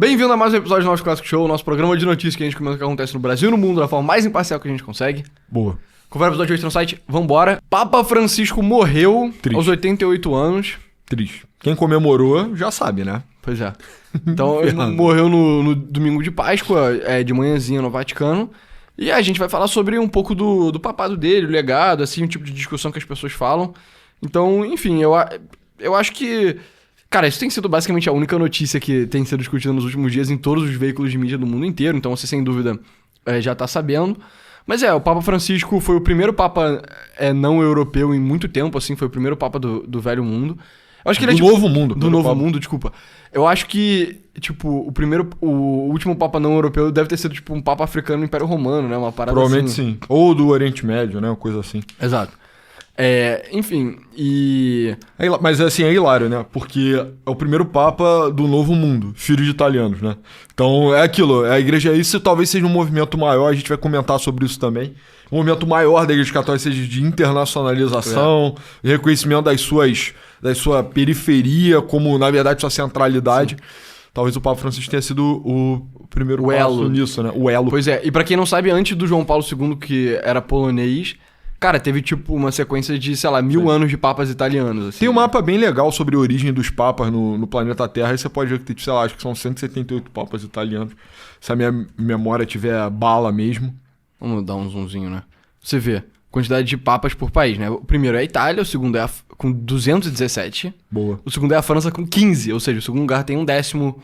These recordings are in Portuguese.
Bem-vindo a mais um episódio do nosso Clássico Show, nosso programa de notícias que a gente comenta o que acontece no Brasil e no mundo da forma mais imparcial que a gente consegue. Boa. Confere o episódio de hoje no site, vambora. Papa Francisco morreu Triste. aos 88 anos. Triste. Quem comemorou já sabe, né? Pois é. Então, ele morreu no domingo de Páscoa, de manhãzinha no Vaticano. E a gente vai falar sobre um pouco do papado dele, o legado, assim, o tipo de discussão que as pessoas falam. Então, enfim, eu acho que... Cara, isso tem sido basicamente a única notícia que tem sido discutida nos últimos dias em todos os veículos de mídia do mundo inteiro. Então, você, sem dúvida, já tá sabendo. Mas o Papa Francisco foi o primeiro Papa não europeu em muito tempo, assim. Foi o primeiro Papa do Velho Mundo. Eu acho que ele do Novo Mundo. Do Novo Mundo, desculpa. Eu acho que, tipo, o último Papa não europeu deve ter sido, tipo, um Papa africano do Império Romano, né? Uma parada Provavelmente assim. sim. Ou do Oriente Médio, né? Uma coisa assim. Exato. Enfim, e... Mas assim, é hilário, né? Porque é o primeiro Papa do Novo Mundo, filho de italianos, né? Então é aquilo, a igreja, isso talvez seja um movimento maior, a gente vai comentar sobre isso também. Um movimento maior da igreja católica seja de internacionalização, reconhecimento da sua periferia, como na verdade sua centralidade. Sim. Talvez o Papa Francisco tenha sido o primeiro passo nisso, né? O elo. Pois é, e pra quem não sabe, antes do João Paulo II, que era polonês... Cara, teve tipo uma sequência de, sei lá, 1000 anos de papas italianos. Assim, tem um mapa bem legal sobre a origem dos papas no planeta Terra. Aí você pode ver que tem, sei lá, acho que são 178 papas italianos. Se a minha memória tiver bala mesmo. Vamos dar um zoomzinho, né? Você vê, quantidade de papas por país, né? O primeiro é a Itália, o segundo é com 217. Boa. O segundo é a França com 15, ou seja, o segundo lugar tem 1/10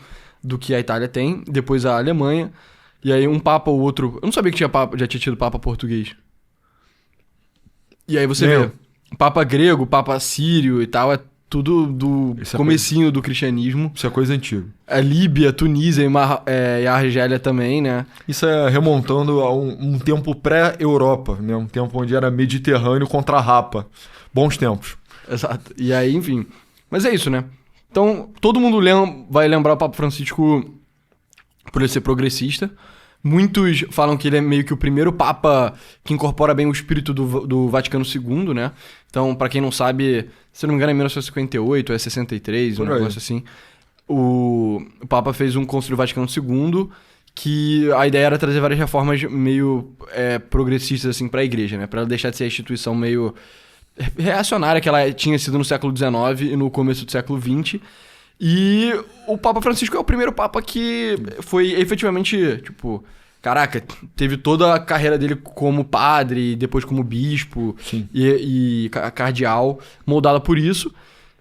do que a Itália tem. Depois a Alemanha. E aí um papa ou outro... Eu não sabia que já tinha tido papa português. E aí você vê, Papa grego, Papa sírio e tal, é tudo do comecinho do cristianismo. Isso é coisa antiga. A Líbia, Tunísia e a Argélia também, né? Isso é remontando a um tempo pré-Europa, né? Um tempo onde era Mediterrâneo contra a Rapa. Bons tempos. Exato. E aí, enfim. Mas é isso, né? Então, todo mundo vai lembrar o Papa Francisco por ele ser progressista. Muitos falam que ele é meio que o primeiro Papa que incorpora bem o espírito do Vaticano II, né? Então, pra quem não sabe, se não me engano é 1958, é 63, um negócio assim. O Papa fez um Concílio Vaticano II que a ideia era trazer várias reformas meio progressistas assim pra igreja, né? Pra ela deixar de ser a instituição meio reacionária que ela tinha sido no século XIX e no começo do século XX. E o Papa Francisco é o primeiro Papa que foi efetivamente, tipo... Caraca, teve toda a carreira dele como padre, depois como bispo e cardeal, moldada por isso.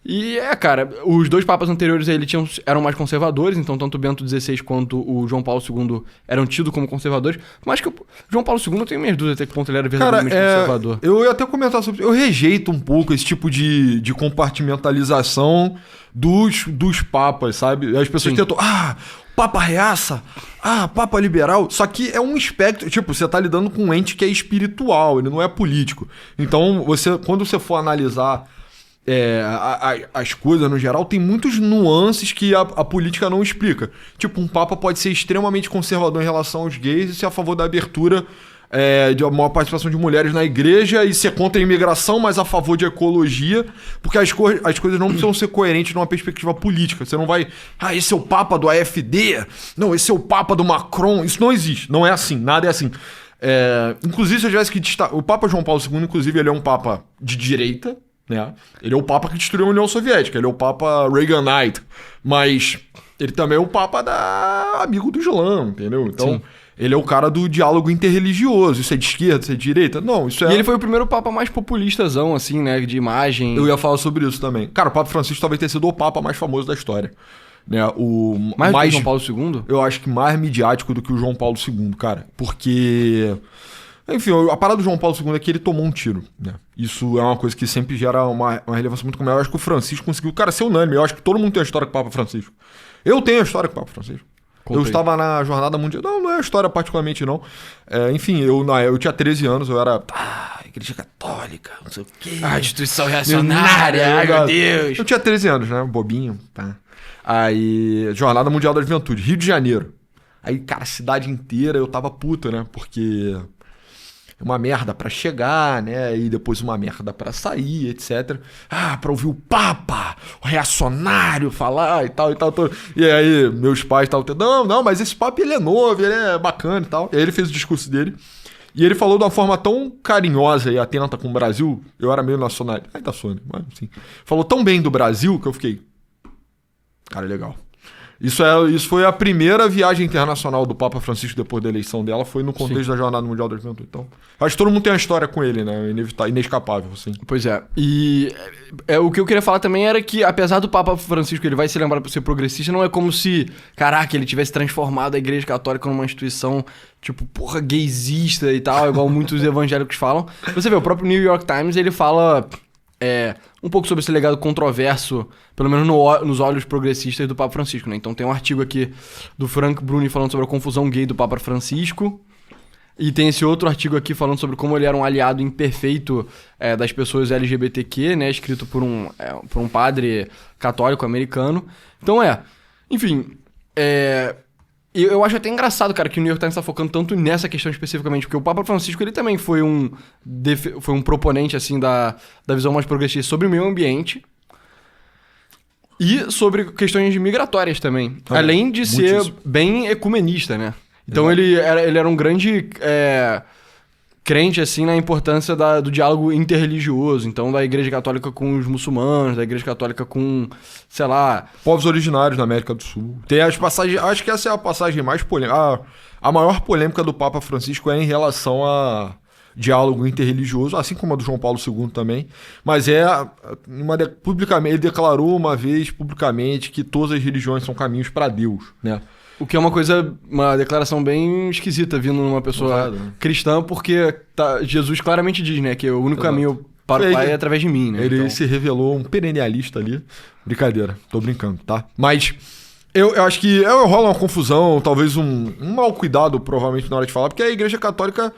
E cara, os dois papas anteriores a ele eram mais conservadores, então tanto o Bento XVI quanto o João Paulo II eram tidos como conservadores. Mas que o João Paulo II eu tenho minhas dúvidas até que ponto ele era verdadeiramente conservador. Eu ia até comentar sobre isso. Eu rejeito um pouco esse tipo de compartimentalização dos papas, sabe? As pessoas tentam... Papa reaça, Papa liberal. Só que é um espectro, tipo, você tá lidando com um ente que é espiritual, ele não é político. Então, quando você for analisar as coisas no geral, tem muitas nuances que a política não explica. Tipo, um Papa pode ser extremamente conservador em relação aos gays e ser a favor da abertura de uma maior participação de mulheres na igreja e ser contra a imigração, mas a favor de ecologia, porque as coisas não precisam ser coerentes numa perspectiva política. Você não vai, esse é o Papa do AfD, não, esse é o Papa do Macron. Isso não existe, não é assim, nada é assim. Inclusive, se eu tivesse que destacar, o Papa João Paulo II, inclusive, ele é um Papa de direita, né? Ele é o Papa que destruiu a União Soviética, ele é o Papa Reaganite, mas ele também é o Papa amigo do Islã, entendeu? Então... Sim. Ele é o cara do diálogo interreligioso. Isso é de esquerda, isso é de direita? Não, isso é... E ele foi o primeiro Papa mais populistazão, assim, né? De imagem. Eu ia falar sobre isso também. Cara, o Papa Francisco talvez tenha sido o Papa mais famoso da história. Né? Mais do que o João Paulo II? Eu acho que mais midiático do que o João Paulo II, cara. Porque... Enfim, a parada do João Paulo II é que ele tomou um tiro, né? Isso é uma coisa que sempre gera uma relevância muito maior. Eu acho que o Francisco conseguiu, cara, ser unânime. Eu acho que todo mundo tem a história com o Papa Francisco. Eu tenho a história com o Papa Francisco. Eu estava na Jornada Mundial. Não é história particularmente, não. Enfim, eu tinha 13 anos, eu era... Igreja Católica, não sei o quê. Instituição reacionária, ai meu Deus. Eu tinha 13 anos, né? Bobinho, tá? Aí, Jornada Mundial da Juventude, Rio de Janeiro. Aí, cara, a cidade inteira eu tava puto, né? Porque uma merda pra chegar, né? E depois uma merda pra sair, etc. Pra ouvir o Papa, o reacionário falar e tal. E aí meus pais estavam não, mas esse Papa ele é novo, ele é bacana e tal. E aí ele fez o discurso dele. E ele falou de uma forma tão carinhosa e atenta com o Brasil. Eu era meio nacionalista. Ainda sou, né? Mas assim. Falou tão bem do Brasil que eu fiquei... Cara, legal. Isso foi a primeira viagem internacional do Papa Francisco depois da eleição dela. Foi no contexto da Jornada Mundial da Juventude. Então, acho que todo mundo tem uma história com ele, né? Inescapável, assim. Pois é. E o que eu queria falar também era que, apesar do Papa Francisco ele vai se lembrar por ser progressista, não é como se, caraca, ele tivesse transformado a Igreja Católica numa instituição, tipo, porra, gaysista e tal, igual muitos evangélicos falam. Você vê, o próprio New York Times, ele fala... um pouco sobre esse legado controverso, pelo menos nos olhos progressistas do Papa Francisco, né? Então tem um artigo aqui do Frank Bruni falando sobre a confusão gay do Papa Francisco, e tem esse outro artigo aqui falando sobre como ele era um aliado imperfeito das pessoas LGBTQ, né? Escrito por um padre católico americano. Então enfim, eu acho até engraçado, cara, que o New York Times tá focando tanto nessa questão especificamente, porque o Papa Francisco, ele também foi um proponente, assim, da visão mais progressista sobre o meio ambiente e sobre questões migratórias também, além de ser bem ecumenista, né? Então ele era um grande crente, assim, na importância do diálogo interreligioso, então da Igreja Católica com os muçulmanos, da Igreja Católica com, sei lá... povos originários da América do Sul. Tem as passagens... Acho que essa é a passagem mais polêmica. A maior polêmica do Papa Francisco é em relação a diálogo interreligioso, assim como a do João Paulo II também. Mas publicamente, ele declarou uma vez publicamente que todas as religiões são caminhos para Deus, né? O que é uma declaração bem esquisita vindo numa pessoa cristã, porque Jesus claramente diz, né, que o único caminho para o Pai é através de mim, né? Ele se revelou um perennialista ali. Brincadeira, tô brincando, tá? Mas eu acho que rola uma confusão, talvez um mau cuidado, provavelmente, na hora de falar, porque a Igreja Católica,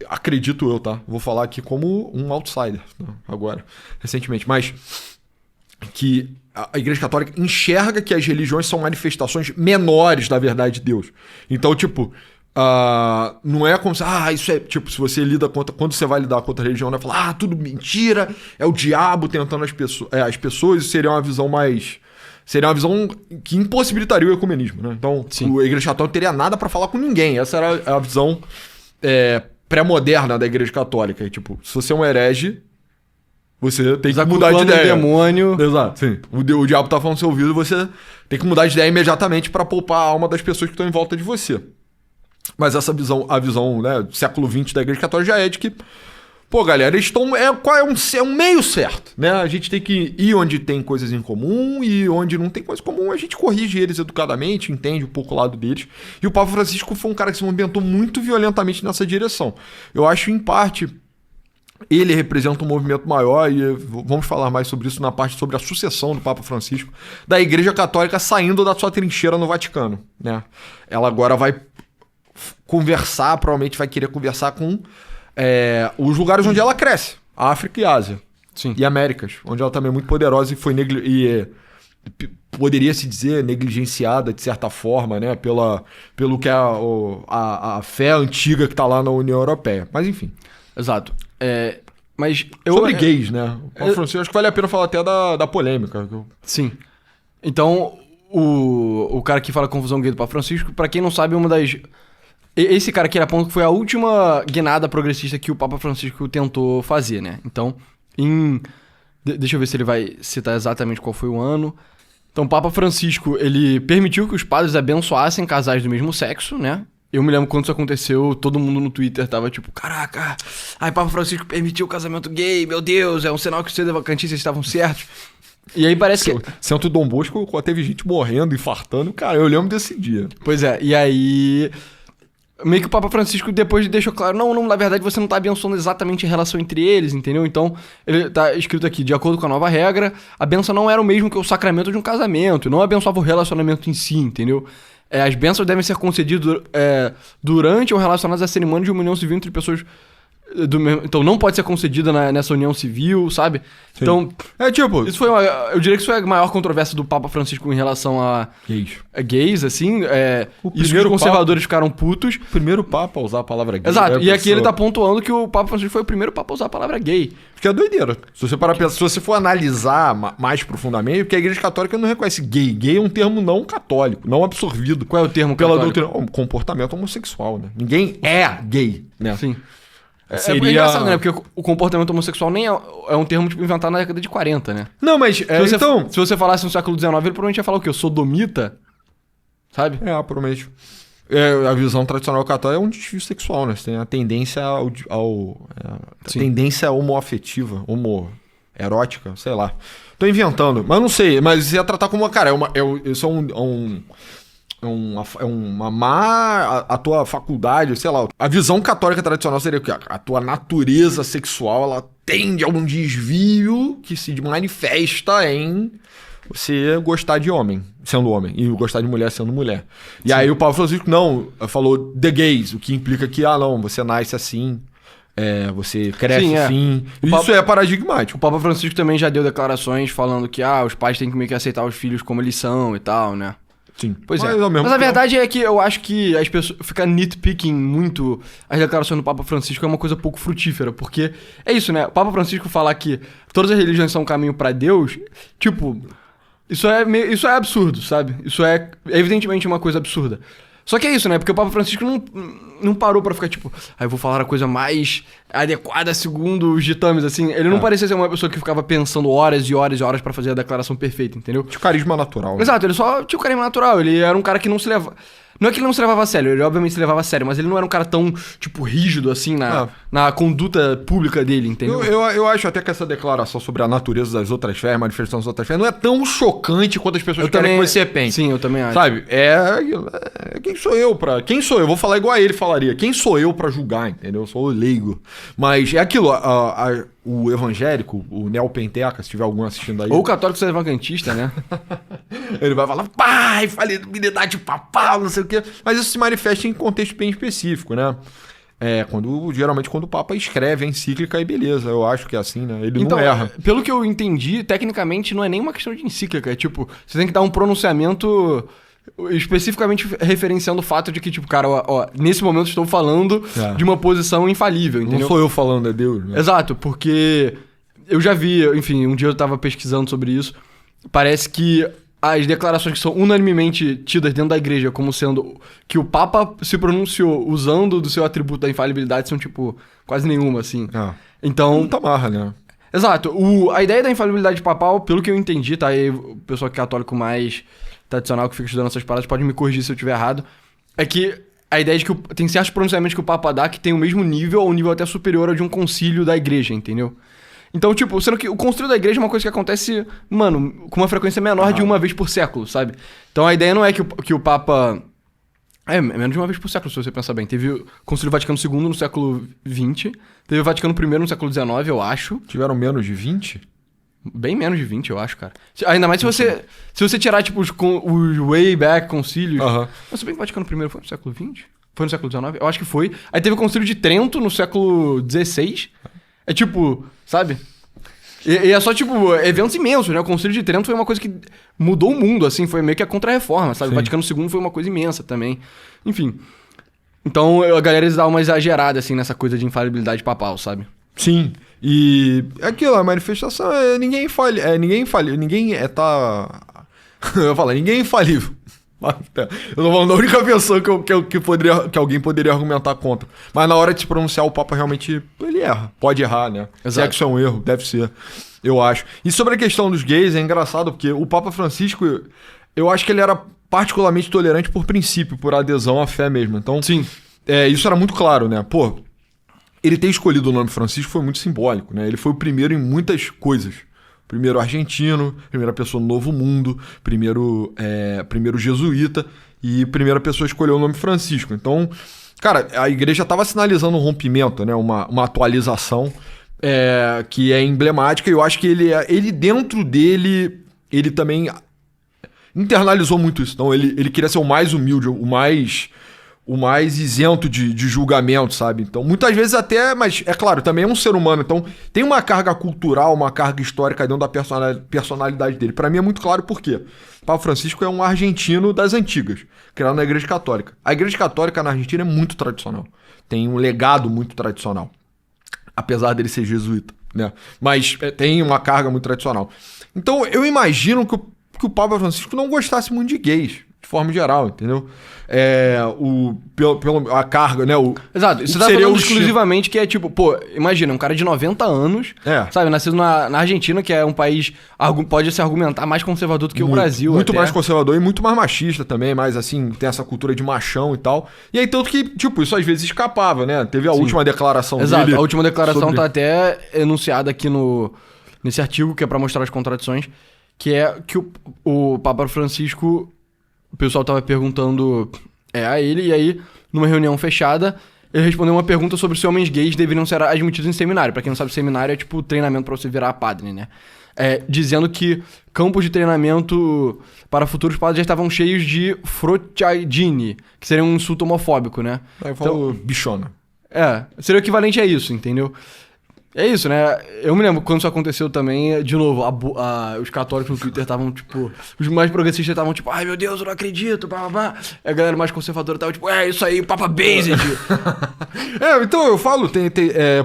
acredito eu, tá? Vou falar aqui como um outsider, né? Agora, recentemente, mas que a Igreja Católica enxerga que as religiões são manifestações menores da verdade de Deus. Então, tipo, não é como se... isso é... Tipo, se você quando você vai lidar contra a religião, vai falar, tudo mentira, é o diabo tentando as pessoas, seria uma visão mais... Seria uma visão que impossibilitaria o ecumenismo, né? Então, a Igreja Católica não teria nada pra falar com ninguém. Essa era a visão pré-moderna da Igreja Católica. E, tipo, se você é um herege... Você tem que mudar de ideia. Demônio. Exato, sim. O diabo tá falando no seu ouvido, você tem que mudar de ideia imediatamente para poupar a alma das pessoas que estão em volta de você. Mas essa visão, a visão, né, do século XX da Igreja Católica já é de que, pô, galera, eles estão... É um meio certo, né? A gente tem que ir onde tem coisas em comum e onde não tem coisa em comum, a gente corrige eles educadamente, entende um pouco o lado deles. E o Papa Francisco foi um cara que se movimentou muito violentamente nessa direção. Eu acho, em parte... Ele representa um movimento maior e vamos falar mais sobre isso na parte sobre a sucessão do Papa Francisco, da Igreja Católica saindo da sua trincheira no Vaticano, né? Ela agora vai conversar, provavelmente vai querer conversar com os lugares onde ela cresce, África e Ásia. Sim. E Américas, onde ela também é muito poderosa e foi poderia se dizer negligenciada de certa forma, né? Pelo que a fé antiga que está lá na União Europeia. Mas enfim. Exato. Mas sobre gays, né? O Francisco, acho que vale a pena falar até da polêmica. Sim. Então, o cara que fala confusão gay do Papa Francisco, pra quem não sabe, esse cara que ele aponta que foi a última guinada progressista que o Papa Francisco tentou fazer, né? Então, deixa eu ver se ele vai citar exatamente qual foi o ano. Então, o Papa Francisco, ele permitiu que os padres abençoassem casais do mesmo sexo, né? Eu me lembro quando isso aconteceu, todo mundo no Twitter tava tipo, caraca, Papa Francisco permitiu o casamento gay, meu Deus, é um sinal que os sedevacantistas estavam certos. E aí parece que... Santo Dom Bosco teve gente morrendo, infartando, cara, eu lembro desse dia. Pois é, e aí... Meio que o Papa Francisco depois deixou claro, não, na verdade você não tá abençoando exatamente a relação entre eles, entendeu? Então, ele tá escrito aqui, de acordo com a nova regra, a benção não era o mesmo que o sacramento de um casamento, não abençoava o relacionamento em si, entendeu? As bênçãos devem ser concedidas durante ou relacionadas à cerimônia de uma união civil entre pessoas Então não pode ser concedida nessa união civil, sabe? Sim. Então, tipo... isso eu diria que isso foi a maior controvérsia do Papa Francisco em relação a gays, assim. Isso que os conservadores ficaram putos. O primeiro Papa a usar a palavra gay. Exato, e aqui ele tá pontuando que o Papa Francisco foi o primeiro Papa a usar a palavra gay. Porque é doideira. Se você parar pra pensar, se você for analisar mais profundamente, porque a Igreja Católica não reconhece gay. Gay é um termo não católico, não absorvido. Qual é o termo pela católico? doutrina? Comportamento homossexual, né? Ninguém é gay, né? Sim. É engraçado, né? Porque o comportamento homossexual nem é um termo tipo, inventado na década de 40, né? Não, mas... Se você falasse no século XIX, ele provavelmente ia falar o quê? Sodomita? Sabe? Provavelmente. A visão tradicional católica é um desvio sexual, né? Você tem a tendência tendência homoafetiva, homoerótica, sei lá. Tô inventando, mas não sei. Mas ia tratar como... Cara, isso é uma má... A tua faculdade, sei lá. A visão católica tradicional seria que a tua natureza sexual, ela tende a um desvio que se manifesta em você gostar de homem, sendo homem, e gostar de mulher sendo mulher. E aí o Papa Francisco, falou the gays, o que implica que, você nasce assim, você cresce assim. Isso é paradigmático. O Papa Francisco também já deu declarações falando que, os pais têm que meio que aceitar os filhos como eles são e tal, né? Sim. Pois mas a verdade é que eu acho que as pessoas ficar nitpicking muito as declarações do Papa Francisco é uma coisa pouco frutífera, porque é isso, né? O Papa Francisco falar que todas as religiões são um caminho pra Deus, tipo, isso é absurdo, sabe? Isso é evidentemente uma coisa absurda. Só que é isso, né? Porque o Papa Francisco não parou pra ficar tipo, eu vou falar a coisa mais adequada segundo os ditames, assim. Ele não parecia ser uma pessoa que ficava pensando horas e horas e horas pra fazer a declaração perfeita, entendeu? Tinha carisma natural. Né? Exato, ele só tinha o carisma natural. Ele era um cara que não se leva... Não é que ele não se levava a sério, ele obviamente se levava a sério, mas ele não era um cara tão, tipo, rígido, assim, na conduta pública dele, entendeu? Eu acho até que essa declaração sobre a natureza das outras fés, manifestação das outras fés, não é tão chocante quanto as pessoas querem que você pense. Sim, eu também acho. Sabe? Quem sou eu pra... Quem sou eu? Vou falar igual a ele falaria. Quem sou eu pra julgar, entendeu? Eu sou o leigo. Mas é aquilo, o evangélico, o neopenteca, se tiver algum assistindo aí... Ou o católico extravagantista, né? Ele vai falar, falibilidade papal, não sei o quê. Mas isso se manifesta em contexto bem específico, né? Geralmente quando o Papa escreve a encíclica, aí beleza, eu acho que é assim, né? Ele não erra. Pelo que eu entendi, tecnicamente não é nem uma questão de encíclica, é tipo, você tem que dar um pronunciamento especificamente referenciando o fato de que, tipo, cara, nesse momento estou falando de uma posição infalível, entendeu? Não sou eu falando, é Deus, né? Exato, porque eu já vi, enfim, um dia eu tava pesquisando sobre isso, parece que as declarações que são unanimemente tidas dentro da igreja como sendo que o Papa se pronunciou usando do seu atributo da infalibilidade são, tipo, quase nenhuma, assim. Então... Muita marra, né? Exato. A ideia da infalibilidade papal, pelo que eu entendi, tá? E o pessoal católico mais tradicional que fica estudando essas paradas pode me corrigir se eu estiver errado, é que a ideia de que tem certos pronunciamentos que o Papa dá que tem o mesmo nível ou um nível até superior ao de um concílio da igreja, entendeu? Então, tipo, sendo que o concílio da igreja é uma coisa que acontece, mano, com uma frequência menor de uma vez por século, sabe? Então a ideia não é que o Papa... menos de uma vez por século, se você pensar bem. Teve o Concílio Vaticano II no século XX, teve o Vaticano I no século XIX, eu acho. Tiveram menos de 20? Bem menos de 20, eu acho, cara. Ainda mais se você tirar, tipo, os way back concílios. Mas se bem que o Vaticano I foi no século XX? Foi no século XIX? Eu acho que foi. Aí teve o Concílio de Trento no século XVI. É tipo, sabe? E é só, tipo, eventos imensos, né? O Concílio de Trento foi uma coisa que mudou o mundo, assim. Foi meio que a contra-reforma, sabe? Sim. O Vaticano II foi uma coisa imensa também. Enfim. Então, a galera dá uma exagerada, assim, nessa coisa de infalibilidade papal, sabe? Sim. E aquilo, a manifestação ninguém falha. Ninguém é infalível. Eu tô falando da única pessoa que alguém poderia argumentar contra. Mas na hora de se pronunciar, o Papa realmente ele erra. Pode errar, né? Exato. Se é que isso é um erro, deve ser. Eu acho. E sobre a questão dos gays, é engraçado, porque o Papa Francisco, eu acho que ele era particularmente tolerante por princípio, por adesão à fé mesmo. Então, sim. Isso era muito claro, né? Pô, ele ter escolhido o nome Francisco foi muito simbólico, né? Ele foi o primeiro em muitas coisas. Primeiro argentino, primeira pessoa no Novo Mundo, primeiro jesuíta e primeira pessoa a escolher o nome Francisco. Então, cara, a igreja estava sinalizando um rompimento, né? Uma atualização que é emblemática. E eu acho que ele dentro dele, ele também internalizou muito isso. Então, ele queria ser o mais humilde, o o mais isento de julgamento, sabe? Então, muitas vezes até, mas é claro, também é um ser humano, então tem uma carga cultural, uma carga histórica dentro da personalidade dele. Pra mim é muito claro por quê. Papa Francisco é um argentino das antigas, criado na Igreja Católica. A Igreja Católica na Argentina é muito tradicional, tem um legado muito tradicional, apesar dele ser jesuíta, né? Mas tem uma carga muito tradicional. Então, eu imagino que o Papa Francisco não gostasse muito de gays, de forma geral, entendeu? A carga, né? Exato, você tá falando exclusivamente que é tipo, pô, imagina, um cara de 90 anos, sabe, nascido na Argentina, que é um país, pode se argumentar mais conservador do que o Brasil. Muito mais conservador e muito mais machista também, mais assim, tem essa cultura de machão e tal. E aí, tanto que, tipo, isso às vezes escapava, né? Teve a última declaração dele. Exato, a última declaração tá até enunciada aqui nesse artigo, que é pra mostrar as contradições, que é que o Papa Francisco... O pessoal tava perguntando a ele, e aí, numa reunião fechada, ele respondeu uma pergunta sobre se homens gays deveriam ser admitidos em seminário. Pra quem não sabe, seminário é tipo treinamento pra você virar padre, né? Dizendo que campos de treinamento para futuros padres já estavam cheios de frotadini, que seria um insulto homofóbico, né? Aí falou bichona. Seria o equivalente a isso, entendeu? É isso, né? Eu me lembro quando isso aconteceu também, de novo, os católicos no Twitter estavam, tipo... Os mais progressistas estavam, tipo, ai meu Deus, eu não acredito, blá blá blá. A galera mais conservadora tava, tipo, isso aí, Papa Based. Então eu falo,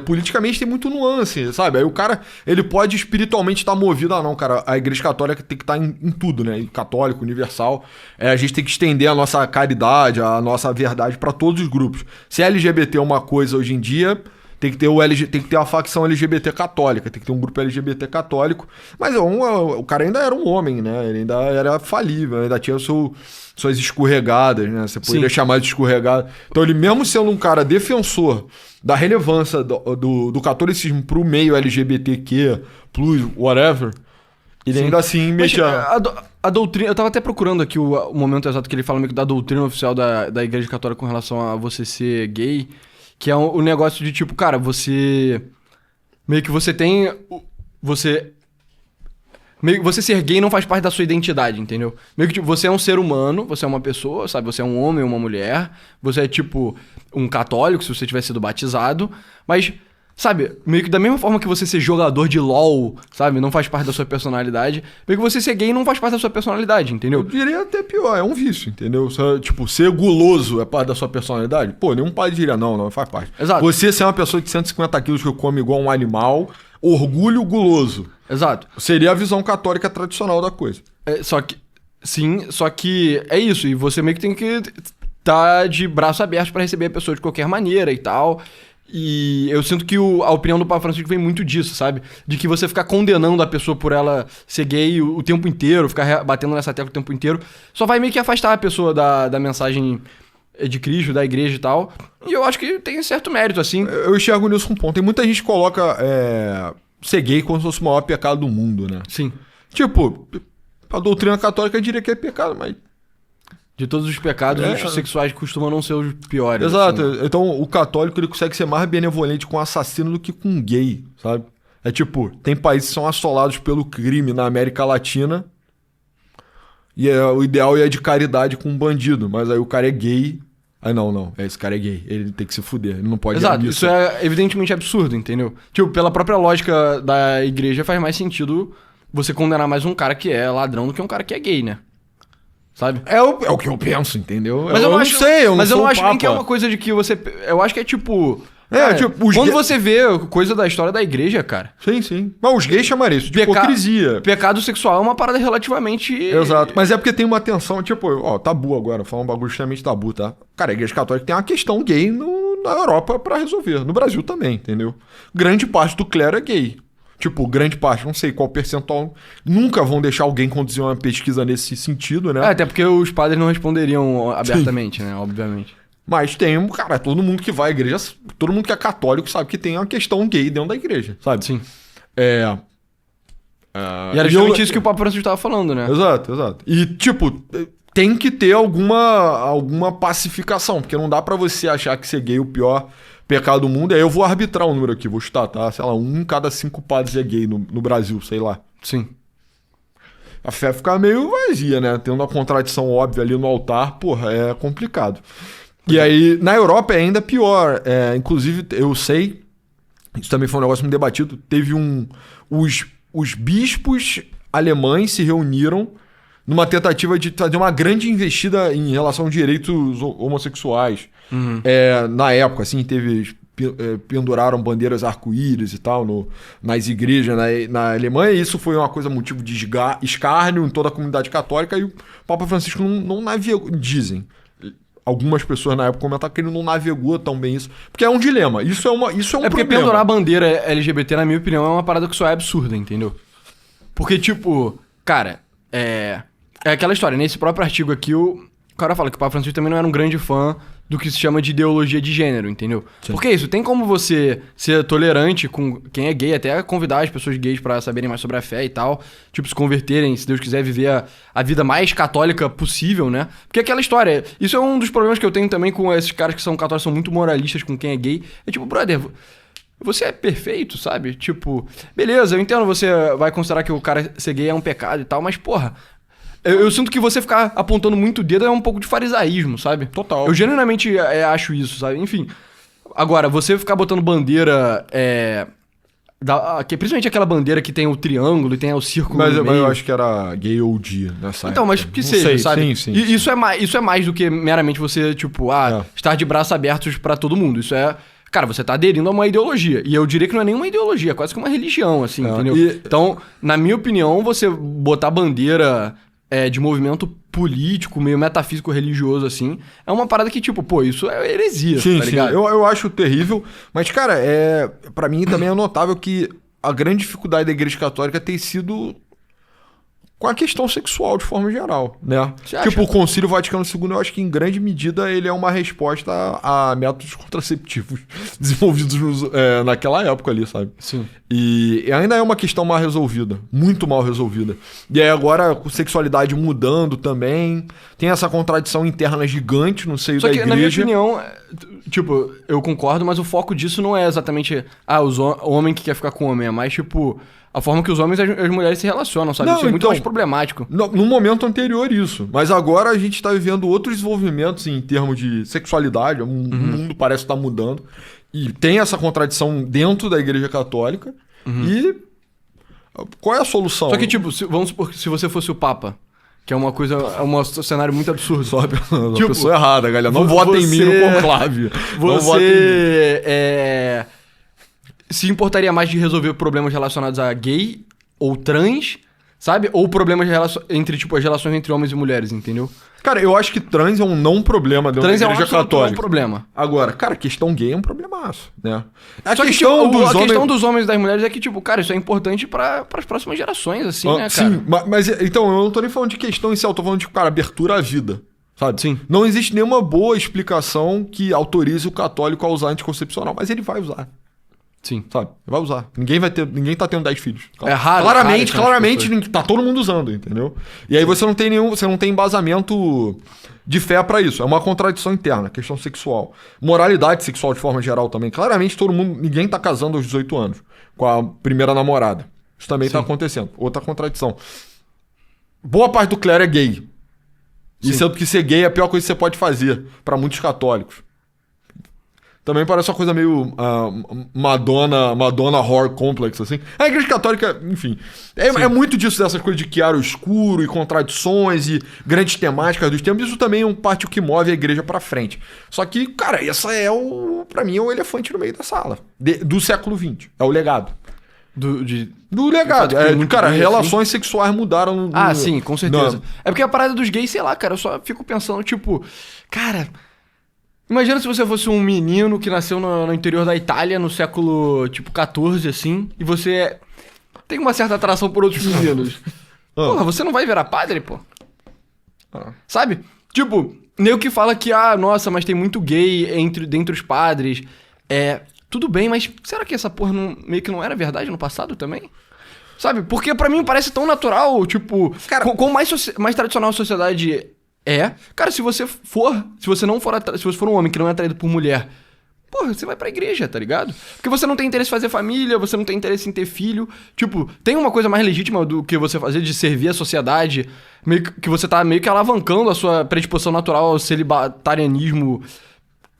politicamente tem muito nuance, sabe? Aí o cara, ele pode espiritualmente estar movido, não, cara, a Igreja Católica tem que estar em tudo, né? Católico, universal. A gente tem que estender a nossa caridade, a nossa verdade pra todos os grupos. Se LGBT é uma coisa hoje em dia... Tem que ter a facção LGBT católica, tem que ter um grupo LGBT católico. Mas o cara ainda era um homem, né? Ele ainda era falível, ainda tinha suas escorregadas, né? Você poderia chamar de escorregada. Então ele, mesmo sendo um cara defensor da relevância do catolicismo pro meio LGBTQ, plus, whatever, ele ainda assim metia... A doutrina... Eu tava até procurando aqui o momento exato que ele fala meio que da doutrina oficial da Igreja Católica com relação a você ser gay... Que é o negócio de tipo, cara, você... Meio que você tem... Você ser gay não faz parte da sua identidade, entendeu? Meio que tipo, você é um ser humano, você é uma pessoa, sabe? Você é um homem ou uma mulher. Você é tipo um católico, se você tiver sido batizado. Mas, sabe? Meio que da mesma forma que você ser jogador de LOL, sabe? Não faz parte da sua personalidade. Meio que você ser gay não faz parte da sua personalidade, entendeu? Eu diria até pior, é um vício, entendeu? Tipo, ser guloso é parte da sua personalidade? Pô, nenhum pai diria não faz parte. Exato. Você ser uma pessoa de 150 quilos que come igual um animal, orgulho guloso. Exato. Seria a visão católica tradicional da coisa. Só que é isso, e você meio que tem que tá de braço aberto pra receber a pessoa de qualquer maneira e tal... E eu sinto que a opinião do Papa Francisco vem muito disso, sabe? De que você ficar condenando a pessoa por ela ser gay o tempo inteiro, ficar batendo nessa tecla o tempo inteiro, só vai meio que afastar a pessoa da mensagem de Cristo, da igreja e tal. E eu acho que tem certo mérito, assim. Eu enxergo nisso com um ponto. Tem muita gente que coloca ser gay como se fosse o maior pecado do mundo, né? Sim. Tipo, a doutrina católica diria que é pecado, mas... De todos os pecados, os sexuais costumam não ser os piores. Exato. Assim. Então, o católico ele consegue ser mais benevolente com assassino do que com gay, sabe? É tipo, tem países que são assolados pelo crime na América Latina e o ideal é de caridade com um bandido, mas aí o cara é gay. Aí não, esse cara é gay, ele tem que se fuder, ele não pode... Exato, isso é evidentemente absurdo, entendeu? Tipo, pela própria lógica da igreja faz mais sentido você condenar mais um cara que é ladrão do que um cara que é gay, né? Sabe? É o que eu penso, entendeu? Mas eu não sei, mas eu não acho nem que é uma coisa de que você... Eu acho que é tipo... tipo... Quando você vê coisa da história da igreja, cara... Sim. Mas os gays chamariam isso de hipocrisia. Pecado sexual é uma parada relativamente... Exato. Mas é porque tem uma tensão, tipo... tabu agora, falar um bagulho extremamente tabu, tá? Cara, a igreja católica tem uma questão gay na Europa pra resolver. No Brasil também, entendeu? Grande parte do clero é gay. Tipo, grande parte, não sei qual percentual. Nunca vão deixar alguém conduzir uma pesquisa nesse sentido, né? Até porque os padres não responderiam abertamente, né? Obviamente. Mas tem, cara, todo mundo que vai à igreja, todo mundo que é católico sabe que tem uma questão gay dentro da igreja, sabe? Sim. E era justamente isso que o Papa Francisco estava falando, né? Exato. E, tipo, tem que ter alguma pacificação, porque não dá pra você achar que ser gay é o pior pecado do mundo. Aí eu vou arbitrar um número aqui, vou chutar, tá? Sei lá, 1 em cada 5 padres é gay no Brasil, sei lá. Sim. A fé fica meio vazia, né? Tendo uma contradição óbvia ali no altar, porra, é complicado. E aí, na Europa é ainda pior. Inclusive, eu sei, isso também foi um negócio muito debatido, teve os bispos alemães se reuniram numa tentativa de fazer uma grande investida em relação aos direitos homossexuais. Na época, assim, penduraram bandeiras arco-íris e tal nas igrejas na Alemanha, e isso foi uma coisa, motivo de escárnio em toda a comunidade católica, e o Papa Francisco não navegou, dizem. Algumas pessoas na época comentaram que ele não navegou tão bem isso, porque é um dilema, isso é um problema. Porque pendurar a bandeira LGBT, na minha opinião, é uma parada que só é absurda, entendeu? Porque, tipo, cara, é aquela história, nesse próprio artigo aqui, o cara fala que o Papa Francisco também não era um grande fã do que se chama de ideologia de gênero, entendeu? Sim. Porque isso, tem como você ser tolerante com quem é gay, até convidar as pessoas gays pra saberem mais sobre a fé e tal, tipo, se converterem, se Deus quiser, viver a vida mais católica possível, né? Porque aquela história, isso é um dos problemas que eu tenho também com esses caras que são católicos, são muito moralistas com quem é gay, é tipo, brother, você é perfeito, sabe? Tipo, beleza, eu entendo, você vai considerar que o cara ser gay é um pecado e tal, mas, porra, eu sinto que você ficar apontando muito o dedo é um pouco de farisaísmo, sabe? Total. Eu genuinamente acho isso, sabe? Enfim. Agora, você ficar botando bandeira... principalmente aquela bandeira que tem o triângulo e tem o círculo no meio. Mas eu acho que era gay OG nessa Então, mas que seja, sabe? Sim. E isso é mais do que meramente você, tipo, estar de braços abertos pra todo mundo. Isso é... Cara, você tá aderindo a uma ideologia. E eu diria que não é nenhuma ideologia, é quase que uma religião, assim, entendeu? Então, na minha opinião, você botar bandeira... de movimento político, meio metafísico, religioso, assim, é uma parada que, tipo, pô, isso é heresia, sim, tá ligado? Sim, eu acho terrível, mas, cara, pra mim também é notável que a grande dificuldade da Igreja Católica tem sido com a questão sexual de forma geral, né? Tipo, o Concílio Vaticano II, eu acho que em grande medida ele é uma resposta a métodos contraceptivos desenvolvidos naquela época ali, sabe? Sim. E ainda é uma questão mal resolvida, muito mal resolvida. E aí agora, com sexualidade mudando também, tem essa contradição interna gigante no seio da igreja. Só que, na minha opinião, tipo, eu concordo, mas o foco disso não é exatamente o homem que quer ficar com o homem, é mais, tipo... A forma que os homens e as mulheres se relacionam, sabe? Isso é muito mais problemático. No momento anterior, isso. Mas agora a gente tá vivendo outros desenvolvimentos em termos de sexualidade. O mundo parece estar mudando. E tem essa contradição dentro da Igreja Católica. E qual é a solução? Só que, tipo, vamos supor que se você fosse o Papa, que é uma coisa, um cenário muito absurdo. Sobe a pessoa errada, galera. Não votem em mim no conclave. Você se importaria mais de resolver problemas relacionados a gay ou trans, sabe? Ou problemas entre, tipo, as relações entre homens e mulheres, entendeu? Cara, eu acho que trans é um não problema dentro da Igreja Católica. É um problema. Agora, cara, questão gay é um problemaço, né? A questão dos homens e das mulheres é que, tipo, cara, isso é importante para as próximas gerações, assim, né, cara? Sim, mas então, eu não tô nem falando de questão em si, eu tô falando de, cara, abertura à vida, sabe? Sim. Não existe nenhuma boa explicação que autorize o católico a usar anticoncepcional, mas ele vai usar. Sim. Sabe? Vai usar. Ninguém tá tendo 10 filhos. É raro. Claramente tá todo mundo usando, entendeu? E aí você não tem embasamento de fé pra isso. É uma contradição interna, questão sexual. Moralidade sexual de forma geral também. Claramente ninguém tá casando aos 18 anos com a primeira namorada. Isso também tá acontecendo. Outra contradição. Boa parte do clero é gay. E sendo que ser gay é a pior coisa que você pode fazer pra muitos católicos. Também parece uma coisa meio Madonna Horror Complex, assim. A Igreja Católica, enfim, é muito disso, dessas coisas de chiaro escuro e contradições e grandes temáticas dos tempos. Isso também é parte que move a igreja pra frente. Só que, cara, essa pra mim, é o elefante no meio da sala. Do século XX. É o legado. Do legado. Cara, relações sexuais mudaram. Sim, com certeza. Não. É porque a parada dos gays, sei lá, cara, eu só fico pensando, tipo, cara... Imagina se você fosse um menino que nasceu no interior da Itália, no século, tipo, 14, assim, e você tem uma certa atração por outros meninos. Porra, você não vai virar padre, pô? Sabe? Tipo, nego que fala que, nossa, mas tem muito gay dentre os padres. Tudo bem, mas será que essa porra meio que não era verdade no passado também? Sabe? Porque pra mim parece tão natural, tipo... Cara, quanto mais tradicional a sociedade... Cara, se você for um homem que não é atraído por mulher, porra, você vai pra igreja, tá ligado? Porque você não tem interesse em fazer família, você não tem interesse em ter filho. Tipo, tem uma coisa mais legítima do que você fazer de servir a sociedade, meio que você tá meio que alavancando a sua predisposição natural ao celibatarianismo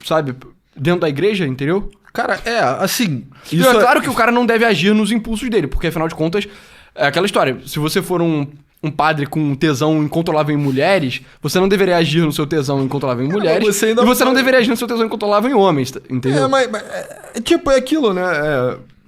sabe, dentro da igreja, entendeu? Cara, assim... E é claro que o cara não deve agir nos impulsos dele, porque afinal de contas, é aquela história, se você for um padre com tesão incontrolável em mulheres, você não deveria agir no seu tesão incontrolável em mulheres, você ainda e você não deveria agir no seu tesão incontrolável em homens, entendeu? Tipo, é aquilo, né?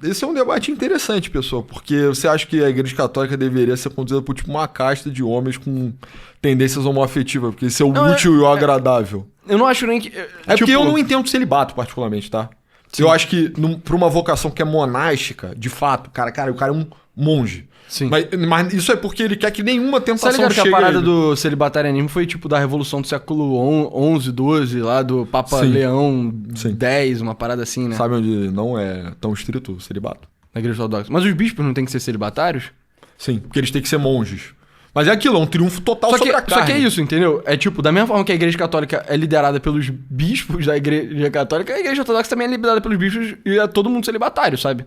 Esse é um debate interessante, pessoal, porque você acha que a igreja católica deveria ser conduzida por, tipo, uma casta de homens com tendências homoafetivas, porque isso é o útil e o agradável. Eu não acho nem que... Porque eu não entendo celibato, particularmente, tá? Sim. Eu acho que, pra uma vocação que é monástica, de fato, o cara é um monge. Sim. Mas isso é porque ele quer que nenhuma tentação chegue a ele. Sabe que a parada ele. Do celibatarianismo foi tipo da Revolução do século XI, XII, lá do Papa Leão X, uma parada assim, né? Sabe onde não é tão estrito o celibato? Na igreja ortodoxa. Mas os bispos não têm que ser celibatários? Sim, porque eles têm que ser monges. Mas é aquilo, é um triunfo total sobre a carne. Só que é isso, entendeu? É tipo, da mesma forma que a igreja católica é liderada pelos bispos da igreja católica, a igreja ortodoxa também é liderada pelos bispos e é todo mundo celibatário, sabe?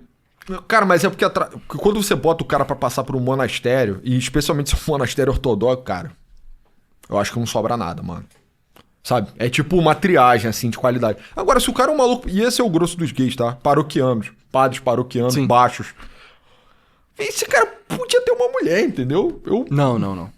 Cara, mas é porque quando você bota o cara pra passar por um monastério, e especialmente se é um monastério ortodoxo, cara, eu acho que não sobra nada, mano. Sabe? É tipo uma triagem, assim, de qualidade. Agora, se o cara é um maluco... E esse é o grosso dos gays, tá? Paroquianos. Padres paroquianos, baixos. Esse cara podia ter uma mulher, entendeu? Não.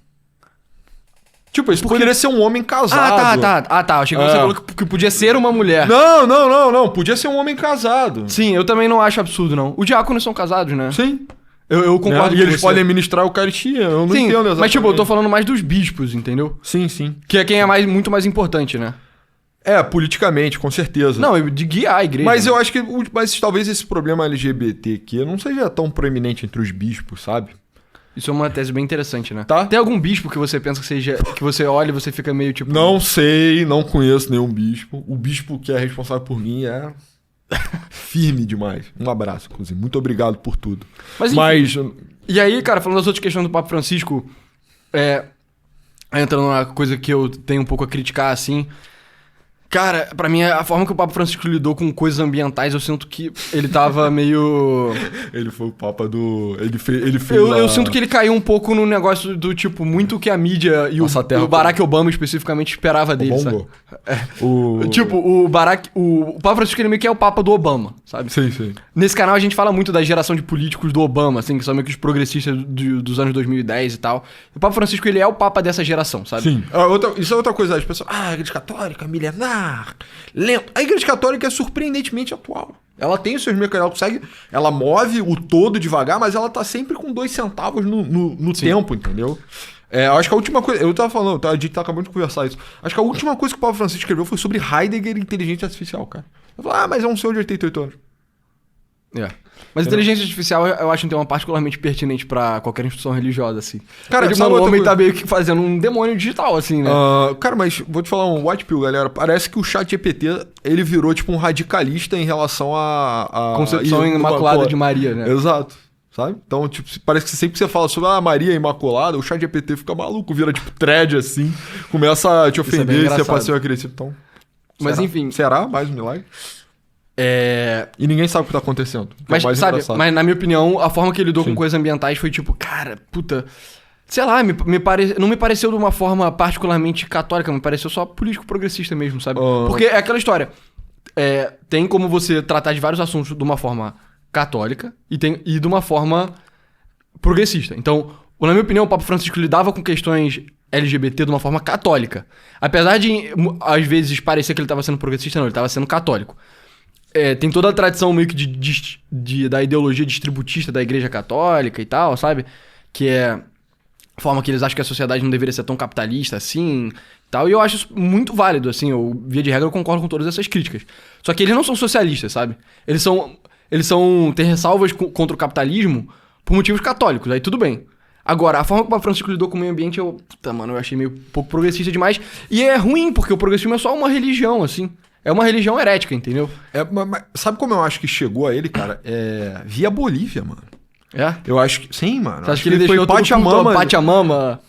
Tipo, isso poderia ser um homem casado. Tá. Achei que você falou que podia ser uma mulher. Não. Podia ser um homem casado. Sim, eu também não acho absurdo, não. Os diáconos são casados, né? Sim. Eu concordo com E eles podem ministrar a Eucaristia. Eu não entendo exatamente. Mas, tipo, eu tô falando mais dos bispos, entendeu? Sim. Que é quem é muito mais importante, né? Politicamente, com certeza. Não, de guiar a igreja. Mas eu acho que... Mas talvez esse problema LGBTQ não seja tão proeminente entre os bispos, sabe? Isso é uma tese bem interessante, né? Tá. Tem algum bispo que você pensa que seja... Que você olha e você fica meio tipo... Não sei, não conheço nenhum bispo. O bispo que é responsável por mim é... firme demais. Um abraço, inclusive. Muito obrigado por tudo. Mas... E aí, cara, falando das outras questões do Papa Francisco... Entrando numa coisa que eu tenho um pouco a criticar, assim... Cara, pra mim, a forma que o Papa Francisco lidou com coisas ambientais, eu sinto que ele tava meio... Ele foi o Papa do... Ele fez eu sinto que ele caiu um pouco no negócio do, tipo, muito que a mídia e o Barack Obama, especificamente, esperava dele, sabe? Tipo, o Papa Francisco, ele meio que é o Papa do Obama, sabe? Sim. Nesse canal, a gente fala muito da geração de políticos do Obama, assim, que são meio que os progressistas dos anos 2010 e tal. O Papa Francisco, ele é o Papa dessa geração, sabe? Sim. Isso é outra coisa. As pessoas... a igreja católica, milenar... lento. A igreja católica é surpreendentemente atual. Ela tem os seus mecanismos, ela move o todo devagar, mas ela tá sempre com 2 centavos no tempo, entendeu? Eu acho que a última coisa... Eu tava falando, a gente tá acabando de conversar isso. Acho que a última coisa que o Papa Francisco escreveu foi sobre Heidegger e inteligência artificial, cara. Eu falei, mas é um senhor de 88 anos. Mas inteligência artificial eu acho um tema particularmente pertinente pra qualquer instituição religiosa, assim. Cara, o homem tá meio que fazendo um demônio digital, assim, né? Cara, mas vou te falar um white pill, galera. Parece que o ChatGPT, ele virou tipo um radicalista em relação a concepção imaculada de Maria, né? Exato. Sabe? Então, tipo, parece que sempre que você fala sobre a Maria Imaculada, o ChatGPT fica maluco, vira tipo thread, assim, começa a te ofender, você pode ser agressivo. Então, mas enfim... Será? Mais um milagre? E ninguém sabe o que tá acontecendo. Mas, sabe, mas na minha opinião, a forma que ele lidou com coisas ambientais foi tipo, cara, puta... Sei lá, não me pareceu de uma forma particularmente católica, me pareceu só político progressista mesmo, sabe? Porque é aquela história. Tem como você tratar de vários assuntos de uma forma católica e de uma forma progressista. Então, na minha opinião, o Papa Francisco lidava com questões LGBT de uma forma católica. Apesar de, às vezes, parecer que ele estava sendo progressista, não, ele estava sendo católico. Tem toda a tradição meio que da ideologia distributista da Igreja Católica e tal, sabe? Que é a forma que eles acham que a sociedade não deveria ser tão capitalista assim e tal. E eu acho isso muito válido, assim. Via de regra, eu concordo com todas essas críticas. Só que eles não são socialistas, sabe? Eles têm ressalvas contra o capitalismo por motivos católicos, aí tudo bem. Agora, a forma que o Papa Francisco lidou com o meio ambiente, eu achei meio pouco progressista demais. E é ruim, porque o progressismo é só uma religião, assim. É uma religião herética, entendeu? Mas sabe como eu acho que chegou a ele, cara? Via Bolívia, mano. Eu acho que... Sim, mano. Você acha que ele deixou Pachamama?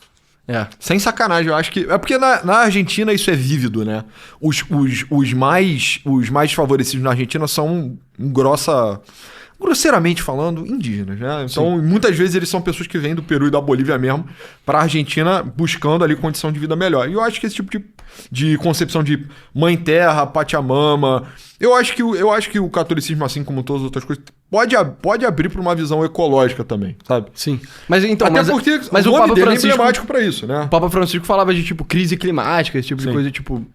Sem sacanagem, eu acho que... É porque na Argentina isso é vívido, né? Os mais favorecidos na Argentina são grossa grosseiramente falando, indígenas, né? Então, muitas vezes eles são pessoas que vêm do Peru e da Bolívia mesmo pra Argentina buscando ali condição de vida melhor. E eu acho que esse tipo de concepção de mãe terra, Pachamama, eu acho que o catolicismo, assim como todas as outras coisas, pode abrir pra uma visão ecológica também, sabe? Sim. Mas então, Até porque mas o o nome Papa dele Francisco, é emblemático pra isso, né? o Papa Francisco falava de, tipo, crise climática, esse tipo de coisa, tipo,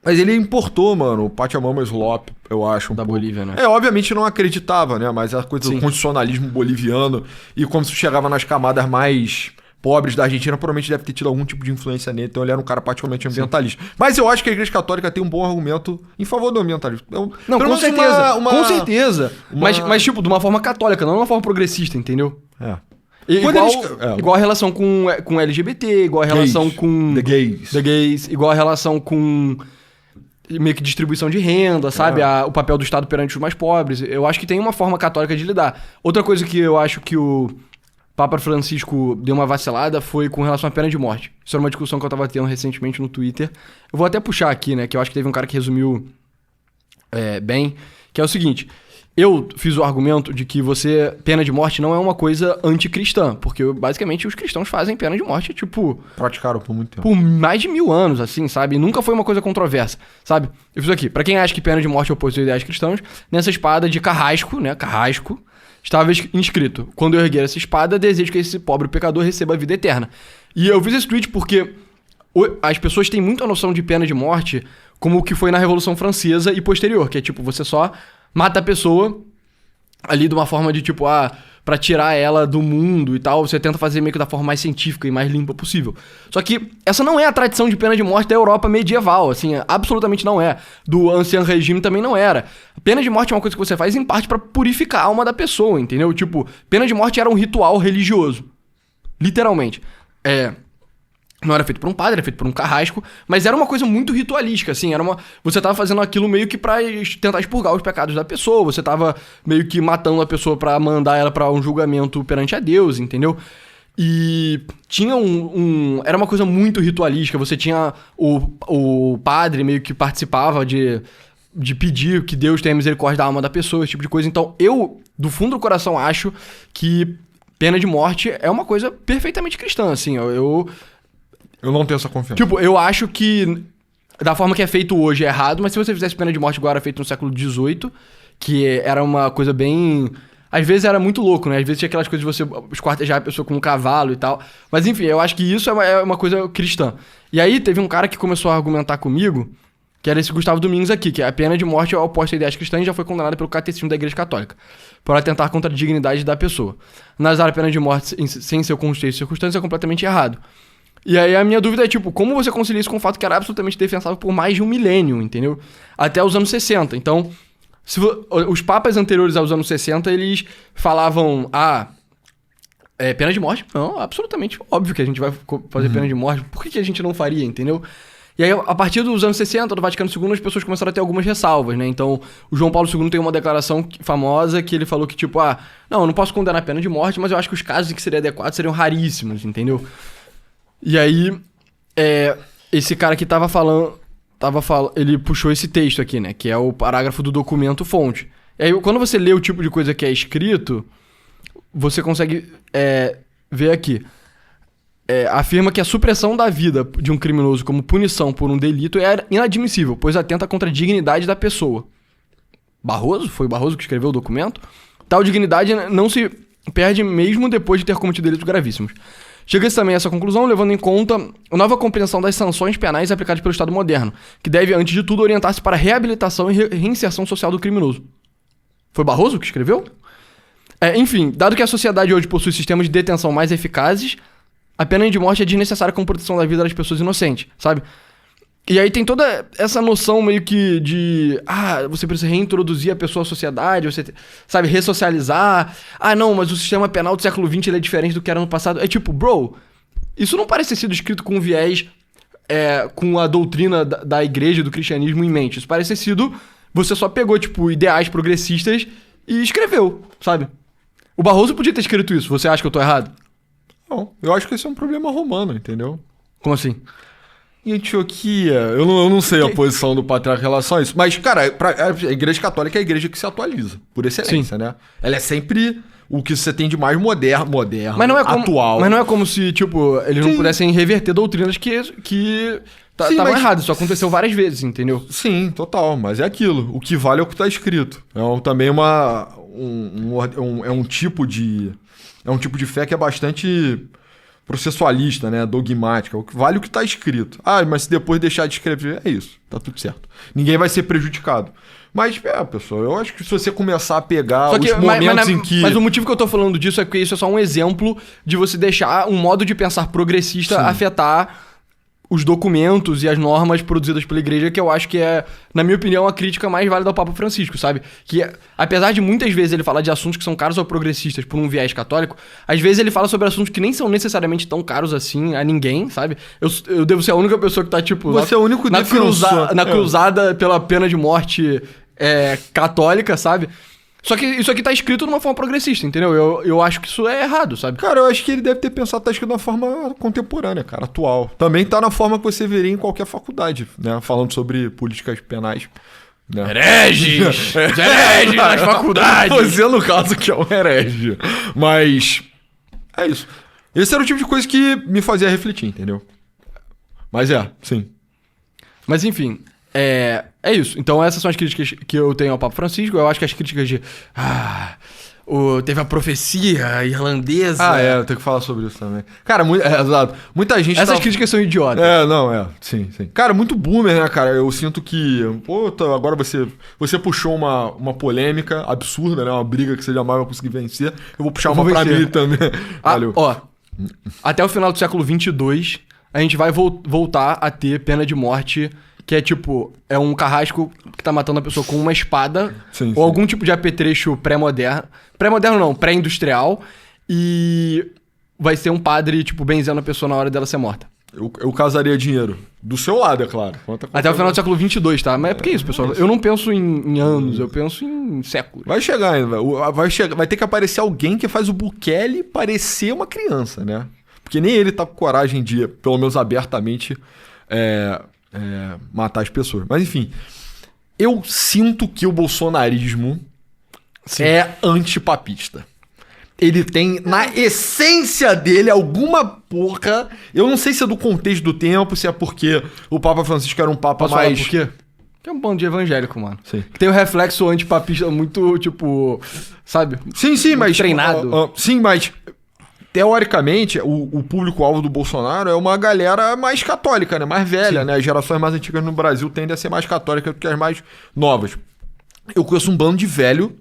Mas ele importou, mano, o Pachamama Slop, eu acho. da Bolívia, né? Obviamente não acreditava, né? Mas a coisa do constitucionalismo boliviano e como isso chegava nas camadas mais pobres da Argentina, provavelmente deve ter tido algum tipo de influência nele. Então ele era um cara particularmente ambientalista. Mas eu acho que a Igreja Católica tem um bom argumento em favor do ambientalismo. Não, com certeza. Com certeza. Mas, tipo, de uma forma católica, não de uma forma progressista, entendeu? É. Igual a relação com LGBT, igual a relação com... The gays. Igual a relação com meio que distribuição de renda, sabe? O papel do Estado perante os mais pobres. Eu acho que tem uma forma católica de lidar. Outra coisa que eu acho que o Papa Francisco deu uma vacilada foi com relação à pena de morte. Isso era uma discussão que eu tava tendo recentemente no Twitter. Eu vou até puxar aqui, né? Que eu acho que teve um cara que resumiu bem, que é o seguinte... Eu fiz o argumento de que pena de morte não é uma coisa anticristã, porque basicamente os cristãos fazem pena de morte, tipo... Praticaram por muito tempo. Por mais de 1000 anos, assim, sabe? E nunca foi uma coisa controversa, sabe? Eu fiz aqui, pra quem acha que pena de morte é oposto aos ideais cristãos, nessa espada de Carrasco, né? Carrasco, estava inscrito: quando eu erguer essa espada, desejo que esse pobre pecador receba a vida eterna. E eu fiz esse tweet porque as pessoas têm muito a noção de pena de morte como o que foi na Revolução Francesa e posterior, que é tipo, você só mata a pessoa ali de uma forma de tipo, pra tirar ela do mundo e tal, você tenta fazer meio que da forma mais científica e mais limpa possível. Só que essa não é a tradição de pena de morte da Europa medieval, assim, absolutamente não é. Do Ancien Regime também não era. Pena de morte é uma coisa que você faz em parte pra purificar a alma da pessoa, entendeu? Tipo, pena de morte era um ritual religioso. Literalmente. Não era feito por um padre, era feito por um carrasco, mas era uma coisa muito ritualística, assim, você tava fazendo aquilo meio que pra tentar expurgar os pecados da pessoa, você tava meio que matando a pessoa pra mandar ela pra um julgamento perante a Deus, entendeu? E tinha era uma coisa muito ritualística, você tinha o padre meio que participava de pedir que Deus tenha misericórdia da alma da pessoa, esse tipo de coisa. Então eu, do fundo do coração, acho que pena de morte é uma coisa perfeitamente cristã, assim, Eu não tenho essa confiança. Tipo, eu acho que da forma que é feito hoje é errado, mas se você fizesse pena de morte igual era feito no século XVIII, que era uma coisa bem... Às vezes era muito louco, né? Às vezes tinha aquelas coisas de você esquartejar a pessoa com um cavalo e tal. Mas enfim, eu acho que isso é uma coisa cristã. E aí teve um cara que começou a argumentar comigo, que era esse Gustavo Domingues aqui, que a pena de morte é oposta a ideias cristãs e já foi condenada pelo Catecismo da Igreja Católica, por atentar contra a dignidade da pessoa. Analisar a pena de morte sem seu contexto e circunstância é completamente errado. E aí a minha dúvida é, tipo, como você concilia isso com o fato que era absolutamente defensável por mais de 1 milênio, entendeu? Até os anos 60. Então, os papas anteriores aos anos 60, eles falavam, pena de morte? Não, absolutamente óbvio que a gente vai fazer pena de morte. Por que a gente não faria, entendeu? E aí, a partir dos anos 60, do Vaticano II, as pessoas começaram a ter algumas ressalvas, né? Então, o João Paulo II tem uma declaração famosa que ele falou que, tipo, não, eu não posso condenar a pena de morte, mas eu acho que os casos em que seria adequado seriam raríssimos, entendeu? E aí, esse cara que tava falando, ele puxou esse texto aqui, né? Que é o parágrafo do documento fonte. E aí, quando você lê o tipo de coisa que é escrito, você consegue ver aqui. Afirma que a supressão da vida de um criminoso como punição por um delito é inadmissível, pois atenta contra a dignidade da pessoa. Foi o Barroso que escreveu o documento? Tal dignidade não se perde mesmo depois de ter cometido delitos gravíssimos. Chega-se também a essa conclusão levando em conta a nova compreensão das sanções penais aplicadas pelo Estado moderno, que deve, antes de tudo, orientar-se para a reabilitação e reinserção social do criminoso. Foi Barroso que escreveu? Enfim, dado que a sociedade hoje possui sistemas de detenção mais eficazes, a pena de morte é desnecessária como proteção da vida das pessoas inocentes, sabe? E aí tem toda essa noção meio que de... você precisa reintroduzir a pessoa à sociedade, você, sabe, ressocializar. Não, mas o sistema penal do século XX ele é diferente do que era no passado. É tipo, bro, isso não parece ter sido escrito com viés, com a doutrina da igreja, do cristianismo em mente. Isso parece ter sido... Você só pegou, tipo, ideais progressistas e escreveu, sabe? O Barroso podia ter escrito isso. Você acha que eu tô errado? Não, eu acho que esse é um problema romano, entendeu? Como assim? Em Antioquia, eu não sei a posição do patriarca em relação a isso. Mas, cara, a Igreja Católica é a igreja que se atualiza, por excelência, né? Ela é sempre o que você tem de mais moderno, mas não é como, atual. Mas não é como se, tipo, eles não pudessem reverter doutrinas que estavam erradas. Isso aconteceu várias vezes, entendeu? Sim, total. Mas é aquilo. O que vale é o que tá escrito. Também um tipo de fé que é bastante processualista, né? Dogmática. Vale o que tá escrito. Mas se depois deixar de escrever, é isso. Tá tudo certo. Ninguém vai ser prejudicado. Mas, pessoal, eu acho que se você começar a pegar os momentos em que... Mas o motivo que eu tô falando disso é porque isso é só um exemplo de você deixar um modo de pensar progressista afetar os documentos e as normas produzidas pela igreja, que eu acho que é, na minha opinião, a crítica mais válida ao Papa Francisco, sabe? Que, apesar de muitas vezes ele falar de assuntos que são caros aos progressistas por um viés católico, às vezes ele fala sobre assuntos que nem são necessariamente tão caros assim a ninguém, sabe? Eu devo ser a única pessoa que tá, tipo... Você é o único na cruzada pela pena de morte católica, sabe? Só que isso aqui tá escrito de uma forma progressista, entendeu? Eu acho que isso é errado, sabe? Cara, eu acho que ele deve ter pensado que tá escrito de uma forma contemporânea, cara, atual. Também tá na forma que você veria em qualquer faculdade, né? Falando sobre políticas penais. Né? Hereges nas faculdades! Você, no caso, que é um herege. Mas é isso. Esse era o tipo de coisa que me fazia refletir, entendeu? Mas sim. Mas enfim... É isso. Então essas são as críticas que eu tenho ao Papa Francisco. Eu acho que as críticas de... teve a profecia irlandesa... eu tenho que falar sobre isso também. Cara, exato. Muita gente... Essas críticas são idiotas. Sim. Cara, muito boomer, né, cara? Eu sinto que... agora você puxou uma polêmica absurda, né? Uma briga que você jamais vai conseguir vencer. Eu vou puxar uma pra mim também. Valeu. Até o final do século 22, a gente vai voltar a ter pena de morte... Que é tipo, é um carrasco que tá matando a pessoa com uma espada. Sim. Algum tipo de apetrecho pré-moderno. Pré-moderno não, pré-industrial. E vai ser um padre, tipo, benzendo a pessoa na hora dela ser morta. Eu casaria dinheiro. Do seu lado, é claro. Até o final do século 22, tá? Mas porque é isso, pessoal. Eu não penso em anos, eu penso em séculos. Vai chegar ainda. Vai ter que aparecer alguém que faz o Bukele parecer uma criança, né? Porque nem ele tá com coragem de, pelo menos abertamente... matar as pessoas. Mas enfim, eu sinto que o bolsonarismo é antipapista. Ele tem, na essência dele, alguma porra... Eu não sei se é do contexto do tempo, se é porque o Papa Francisco era um papa Posso mais... falar por quê? Que é um bando de evangélico, mano. Sim. Que tem o reflexo antipapista muito, tipo... Sabe? Sim, muito mas... treinado. Sim, mas... Teoricamente, o público-alvo do Bolsonaro é uma galera mais católica, né? Mais velha, né? As gerações mais antigas no Brasil tendem a ser mais católicas do que as mais novas. Eu conheço um bando de velho,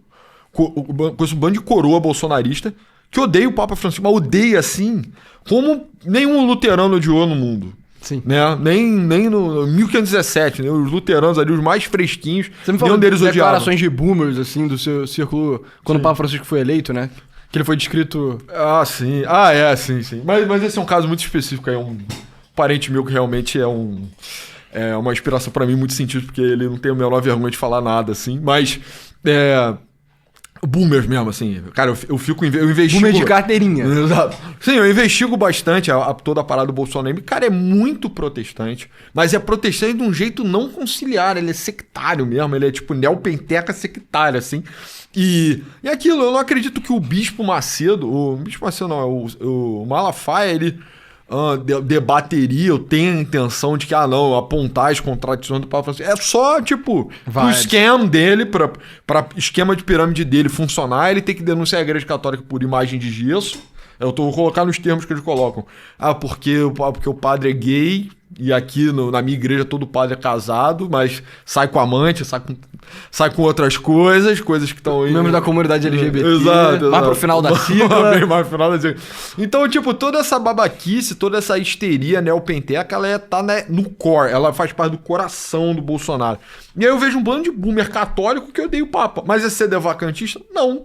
conheço um bando de coroa bolsonarista que odeia o Papa Francisco, mas odeia assim como nenhum luterano odiou no mundo. Sim. Né? Nem no 1517, né? Os luteranos ali, os mais fresquinhos, Você me falou deles declarações de boomers, assim, do seu círculo, quando o Papa Francisco foi eleito, né? Que ele foi descrito... sim. Sim. Mas esse é um caso muito específico. É um parente meu que realmente é uma inspiração pra mim, muito sentido, porque ele não tem o menor vergonha de falar nada, assim. Mas, boomers mesmo, assim. Cara, eu investigo... Boomer de carteirinha. Exato. Sim, eu investigo bastante toda a parada do Bolsonaro. Cara, é muito protestante, mas é protestante de um jeito não conciliar. Ele é sectário mesmo, ele é tipo neopenteca sectário, assim. E aquilo, eu não acredito que o Bispo Macedo, o Malafaia, ele debateria, eu tenho a intenção de que, apontar as contradições do Papa Francisco. É só, tipo, o esquema dele, pra esquema de pirâmide dele funcionar, ele tem que denunciar a Igreja Católica por imagem de gesso. Eu vou colocar nos termos que eles colocam. Porque o padre é gay, e aqui na minha igreja todo padre é casado, mas sai com amante, sai com outras coisas que estão aí. Membros da comunidade LGBT. Exato. Mais pro final da sigla. Mais pro final da sigla. Então, tipo, toda essa babaquice, toda essa histeria neopenteca, ela tá no core, ela faz parte do coração do Bolsonaro. E aí eu vejo um bando de boomer católico que odeia o Papa. Mas é ser devacantista? Não.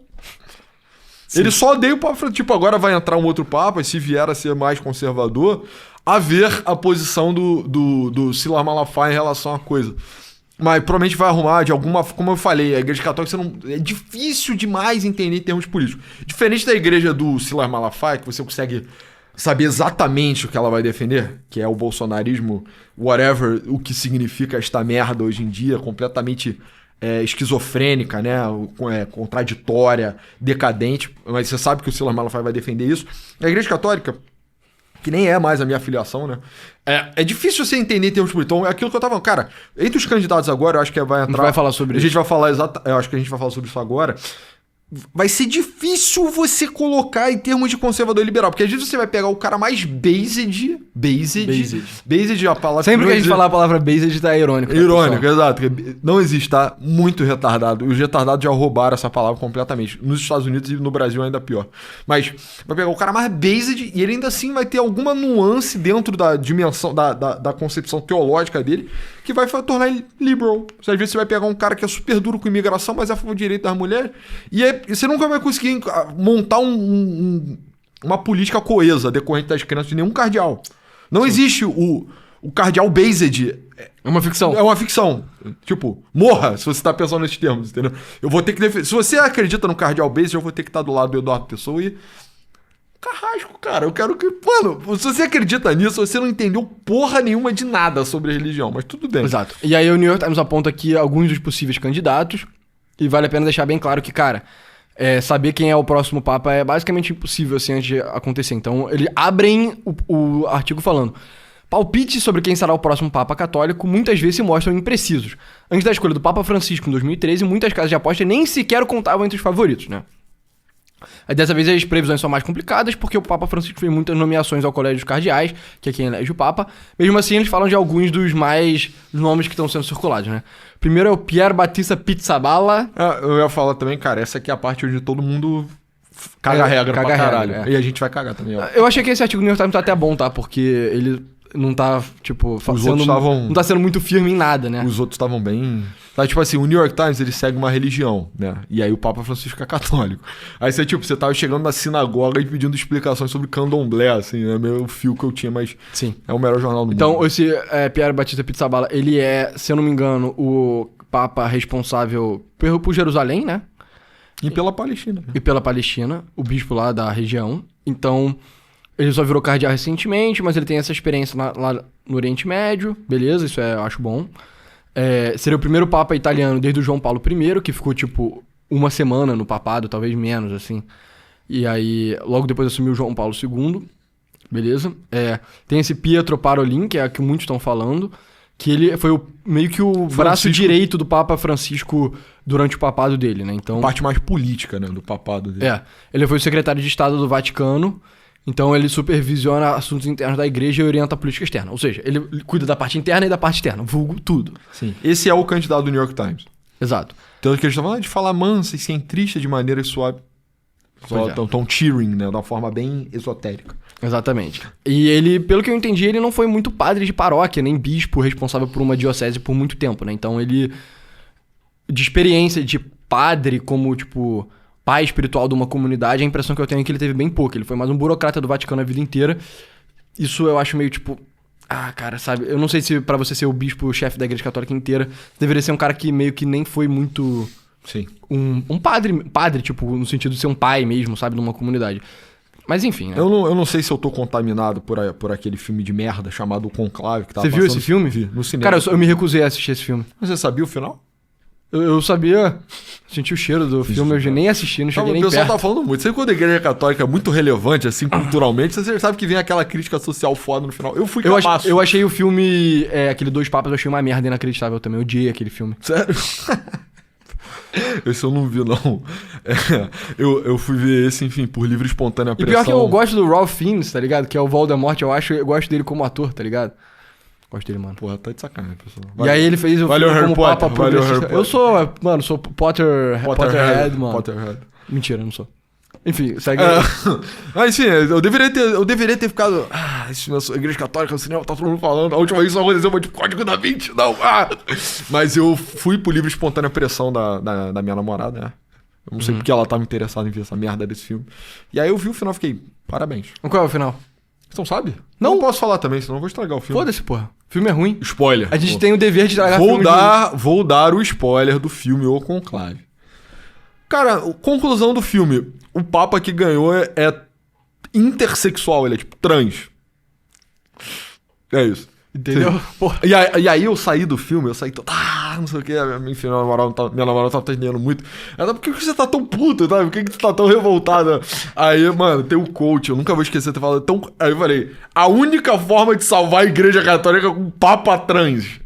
Sim. Ele só odeia o Papa. Tipo, agora vai entrar um outro Papa, e se vier a ser mais conservador, a ver a posição do Silas Malafaia em relação à coisa. Mas provavelmente vai arrumar de alguma... Como eu falei, a Igreja Católica é difícil demais entender em termos políticos. Diferente da igreja do Silas Malafaia, que você consegue saber exatamente o que ela vai defender, que é o bolsonarismo, whatever, o que significa esta merda hoje em dia, completamente esquizofrênica, né? Contraditória, decadente. Mas você sabe que o Silas Malafaia vai defender isso. A Igreja Católica, que nem é mais a minha afiliação, né? É difícil você entender em termos políticos. Então, é aquilo que eu tava falando. Cara, entre os candidatos agora, eu acho que vai entrar... A gente vai falar sobre isso. A gente vai falar eu acho que a gente vai falar sobre isso agora. Vai ser difícil você colocar em termos de conservador e liberal. Porque às vezes você vai pegar o cara mais based, a palavra... Sempre que a gente falar a palavra based, tá irônico. Irônico, exato. Não existe, tá? Muito retardado. Os retardados já roubaram essa palavra completamente. Nos Estados Unidos e no Brasil ainda pior. Mas vai pegar o cara mais based e ele ainda assim vai ter alguma nuance dentro da dimensão, da concepção teológica dele, que vai tornar ele liberal. Às vezes você vai pegar um cara que é super duro com imigração, mas é a favor do direito das mulheres, e você nunca vai conseguir montar uma política coesa decorrente das crenças de nenhum cardeal. Não existe o cardeal based. É uma ficção. É uma ficção. Tipo, morra, se você tá pensando nesses termos, entendeu? Eu vou ter que defender. Se você acredita no cardeal based, eu vou ter que estar do lado do Eduardo Pessoa e... Carrasco, cara, eu quero que... Mano, se você acredita nisso, você não entendeu porra nenhuma de nada sobre a religião, mas tudo bem. Exato. E aí o New York Times aponta aqui alguns dos possíveis candidatos, e vale a pena deixar bem claro que, cara, saber quem é o próximo Papa é basicamente impossível, assim, antes de acontecer. Então, eles abrem o artigo falando: palpites sobre quem será o próximo Papa católico muitas vezes se mostram imprecisos. Antes da escolha do Papa Francisco em 2013, muitas casas de aposta nem sequer o contavam entre os favoritos, né? Dessa vez as previsões são mais complicadas porque o Papa Francisco fez muitas nomeações ao Colégio dos Cardeais, que é quem elege o Papa. Mesmo assim, eles falam de alguns dos nomes que estão sendo circulados, né? Primeiro é o Pier Battista Pizzaballa. Eu ia falar também, cara, essa aqui é a parte onde todo mundo caga regra pra caralho. E a gente vai cagar também, ó. Eu achei que esse artigo do New York Times tá até bom, tá? Porque ele não tá, tipo... Não tá sendo muito firme em nada, né? Os outros estavam bem... Tá, tipo assim, o New York Times, ele segue uma religião, né? E aí o Papa Francisco é católico. Aí você tava chegando na sinagoga e pedindo explicações sobre candomblé, assim, né? Meio fio que eu tinha, mas... Sim. É o melhor jornal do mundo. Então, esse Pier Battista Pizzaballa, ele é, se eu não me engano, o Papa responsável por Jerusalém, né? E pela Palestina. E pela Palestina, o bispo lá da região. Então, ele só virou cardeal recentemente, mas ele tem essa experiência lá no Oriente Médio. Beleza, isso eu acho bom. Seria o primeiro Papa italiano desde o João Paulo I, que ficou, tipo, uma semana no papado, talvez menos, assim. E aí, logo depois assumiu o João Paulo II. Beleza? Tem esse Pietro Parolin, que é o que muitos estão falando, que ele foi meio que o braço direito do Papa Francisco durante o papado dele, né? Então, a parte mais política, né, do papado dele. Ele foi o secretário de Estado do Vaticano. Então ele supervisiona assuntos internos da igreja e orienta a política externa. Ou seja, ele cuida da parte interna e da parte externa, vulgo tudo. Sim. Esse é o candidato do New York Times. Exato. Então que eles estão falando de falar mansa e centrista de maneira suave. Tão cheering, né? De uma forma bem esotérica. Exatamente. E ele, pelo que eu entendi, ele não foi muito padre de paróquia, nem bispo responsável por uma diocese por muito tempo, né? Então ele, de experiência de padre como, tipo... pai espiritual de uma comunidade, a impressão que eu tenho é que ele teve bem pouco. Ele foi mais um burocrata do Vaticano a vida inteira. Isso eu acho meio tipo... cara, sabe? Eu não sei se pra você ser o bispo-chefe da Igreja Católica inteira, deveria ser um cara que meio que nem foi muito... Sim. Um padre, tipo, no sentido de ser um pai mesmo, sabe? Numa comunidade. Mas enfim, né? Eu não sei se eu tô contaminado por aquele filme de merda chamado O Conclave. Que tava você viu esse filme? Vi, no cinema. Cara, eu me recusei a assistir esse filme. Mas você sabia o final? Eu sabia, senti o cheiro do filme, eu nem assisti, não cheguei nem perto. O pessoal tá falando muito. Sempre quando a Igreja Católica é muito relevante, assim, culturalmente, você sabe que vem aquela crítica social foda no final. Eu fui cabaço. Eu achei o filme, aquele Dois Papas, eu achei uma merda inacreditável também. Eu odiei aquele filme. Sério? Esse eu não vi, não. Eu fui ver esse, enfim, por livre e espontânea pressão. E pior que eu gosto do Ralph Fiennes, tá ligado? Que é o Voldemort, eu gosto dele como ator, tá ligado? Gosto dele, mano. Porra, tá de sacanagem, pessoal. E aí ele fez o filme como Papa progressista. Eu sou Potterhead, mano. Potterhead. Mentira, não sou. Enfim, segue. Mas enfim, eu deveria ter ficado... a Igreja Católica, o cinema, tá todo mundo falando. A última vez só aconteceu de Código da Vinci, não. Mas eu fui por livre e espontânea pressão da minha namorada, né? Eu não sei porque ela tava interessada em ver essa merda desse filme. E aí eu vi o final e fiquei, parabéns. Qual é o final? Você não sabe? Não posso falar também, senão eu vou estragar o filme. Foda-se, porra. O filme é ruim. Spoiler. A gente tem o dever de estragar filme. Vou dar o spoiler do filme O Conclave. Cara, conclusão do filme. O Papa que ganhou é intersexual, ele é tipo trans. É isso. Entendeu? Porra. E aí eu saí do filme, eu saí todo... não sei o que, enfim, minha namorada tava entendendo muito. Ela, por que você tá tão puto, tá? Por que você tá tão revoltada? Aí, mano, tem um coach, eu nunca vou esquecer de ter falado tão... Aí eu falei, a única forma de salvar a igreja católica é com papa trans.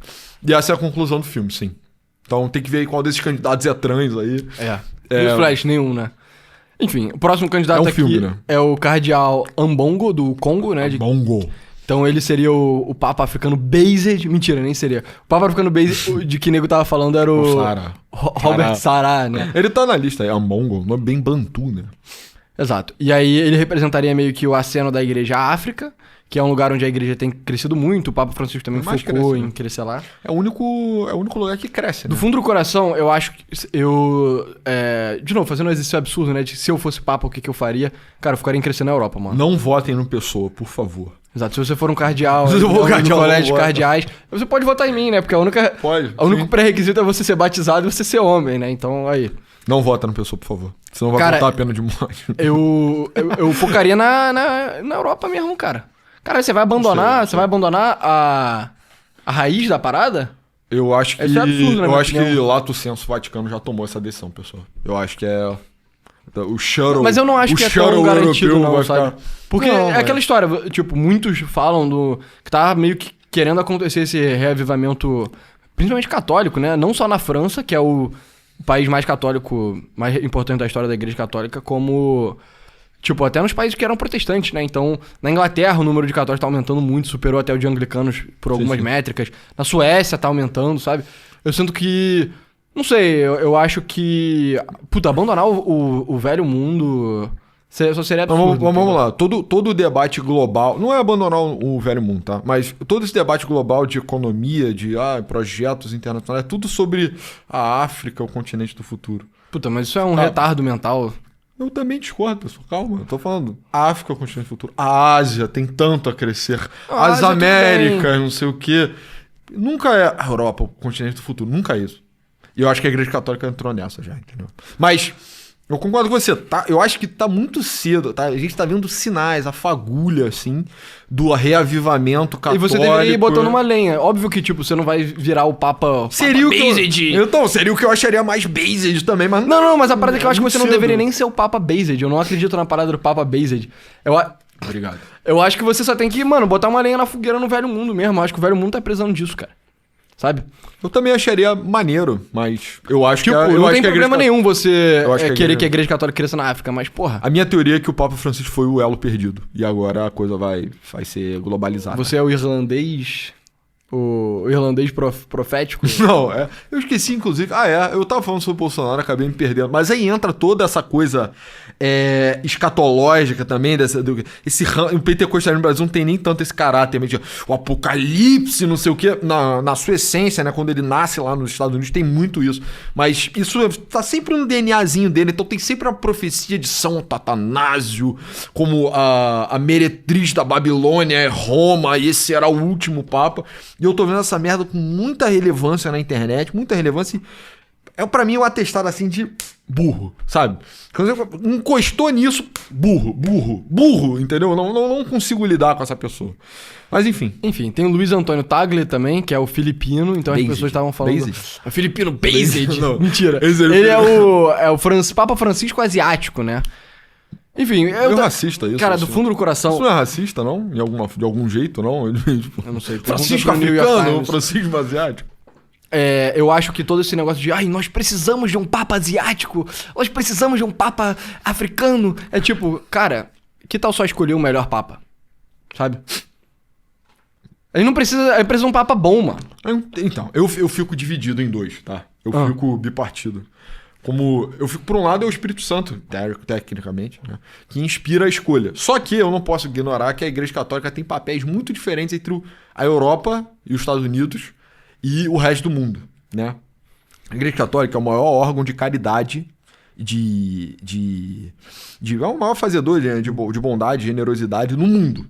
E essa é a conclusão do filme, sim. Então tem que ver aí qual desses candidatos é trans aí. Flash, nenhum, né? Enfim, o próximo candidato filme, né? é o cardeal Ambongo, do Congo, né? Ambongo. Então ele seria o Papa africano Based. Mentira, nem seria. O Papa africano Based, de que nego tava falando, era o Robert Sarah, né? Ele tá na lista aí, Ambongo, nome bem bantu, né? Exato. E aí ele representaria meio que o aceno da igreja à África, que é um lugar onde a igreja tem crescido muito. O Papa Francisco também focou em crescer lá. É o único lugar que cresce, né? Do fundo do coração, eu acho que de novo, fazendo um exercício absurdo, né? De se eu fosse Papa, o que eu faria? Cara, eu ficaria em crescer na Europa, mano. Não votem no Pessoa, por favor. Exato, se você for um cardeal, se eu for cardeal, no colégio de cardeais, você pode votar em mim, né? Porque o único pré-requisito é você ser batizado e você ser homem, né? Então, aí... Não vota no Pessoa, por favor. Senão vai voltar a pena de morte. Eu focaria na Europa mesmo, cara. Cara, você vai abandonar a raiz da parada? Eu acho que é absurdo, né, eu acho que Lato Senso Vaticano já tomou essa decisão, pessoal. Eu acho que é o shuttle. Mas eu não acho que é tão garantido, não, sabe? Porque não, é aquela história, tipo, muitos falam que tá meio que querendo acontecer esse reavivamento, principalmente católico, né? Não só na França, que é o país mais católico, mais importante da história da Igreja Católica, como... Tipo, até nos países que eram protestantes, né? Então, na Inglaterra o número de católicos tá aumentando muito, superou até o de anglicanos por algumas métricas. Na Suécia tá aumentando, sabe? Eu sinto que... Não sei, eu acho que... Puta, abandonar o velho mundo... Só seria absurdo. Vamos lá. Todo o debate global... Não é abandonar o velho mundo, tá? Mas todo esse debate global de economia, de projetos internacionais, é tudo sobre a África, o continente do futuro. Puta, mas isso é um retardo mental... Eu também discordo, pessoal. Calma, eu tô falando. A África é o continente futuro. A Ásia tem tanto a crescer. As Américas, não sei o quê. Nunca é a Europa o continente do futuro. Nunca é isso. E eu acho que a Igreja Católica entrou nessa já, entendeu? Mas eu concordo com você. Tá? Eu acho que tá muito cedo. Tá? A gente tá vendo sinais, a fagulha, assim, do reavivamento católico. E você deveria ir botando uma lenha. Óbvio que, tipo, você não vai virar o Papa... Seria o based. Então, seria o que eu acharia mais based também, mas... Não, mas a parada é que eu acho que você não deveria nem ser o Papa based. Eu não acredito na parada do Papa based. Obrigado. Eu acho que você só tem que, mano, botar uma lenha na fogueira no velho mundo mesmo. Eu acho que o velho mundo tá precisando disso, cara. Sabe? Eu também acharia maneiro, mas eu acho tipo, que... não tem problema nenhum você querer que a Igreja Igreja Católica cresça na África, mas porra... A minha teoria é que o Papa Francisco foi o elo perdido. E agora a coisa vai ser globalizada. Você é o irlandês... O irlandês profético? Não, eu esqueci, inclusive... eu tava falando sobre o Bolsonaro, acabei me perdendo. Mas aí entra toda essa coisa escatológica também. O pentecostalismo no Brasil não tem nem tanto esse caráter. O apocalipse, não sei o quê. Na sua essência, né? Quando ele nasce lá nos Estados Unidos, tem muito isso. Mas isso tá sempre no DNAzinho dele. Então tem sempre a profecia de São Tatanásio, como a meretriz da Babilônia é Roma, e esse será o último Papa. E eu tô vendo essa merda com muita relevância na internet, muita relevância. Pra mim, um atestado assim de burro, sabe? Quando você encostou nisso, burro, entendeu? Não consigo lidar com essa pessoa. Mas enfim. Enfim, tem o Luiz Antônio Tagle também, que é o filipino. Então as pessoas estavam falando... O filipino Based? Mentira. Ele é o Papa Francisco asiático, né? Enfim, é racista isso. Cara, do fundo do coração... Isso não é racista, não? De algum jeito, não? Eu não sei. Francisco africano, Francisco asiático. Eu acho que todo esse negócio de nós precisamos de um Papa asiático, nós precisamos de um Papa africano. É tipo, cara, que tal só escolher o melhor Papa? Sabe? Ele precisa de um Papa bom, mano. Então, eu fico dividido em dois, tá? Eu fico bipartido. Eu fico, por um lado, é o Espírito Santo, tecnicamente, né, que inspira a escolha. Só que eu não posso ignorar que a Igreja Católica tem papéis muito diferentes entre a Europa e os Estados Unidos e o resto do mundo, né? A Igreja Católica é o maior órgão de caridade, é o maior fazedor de bondade, de generosidade no mundo.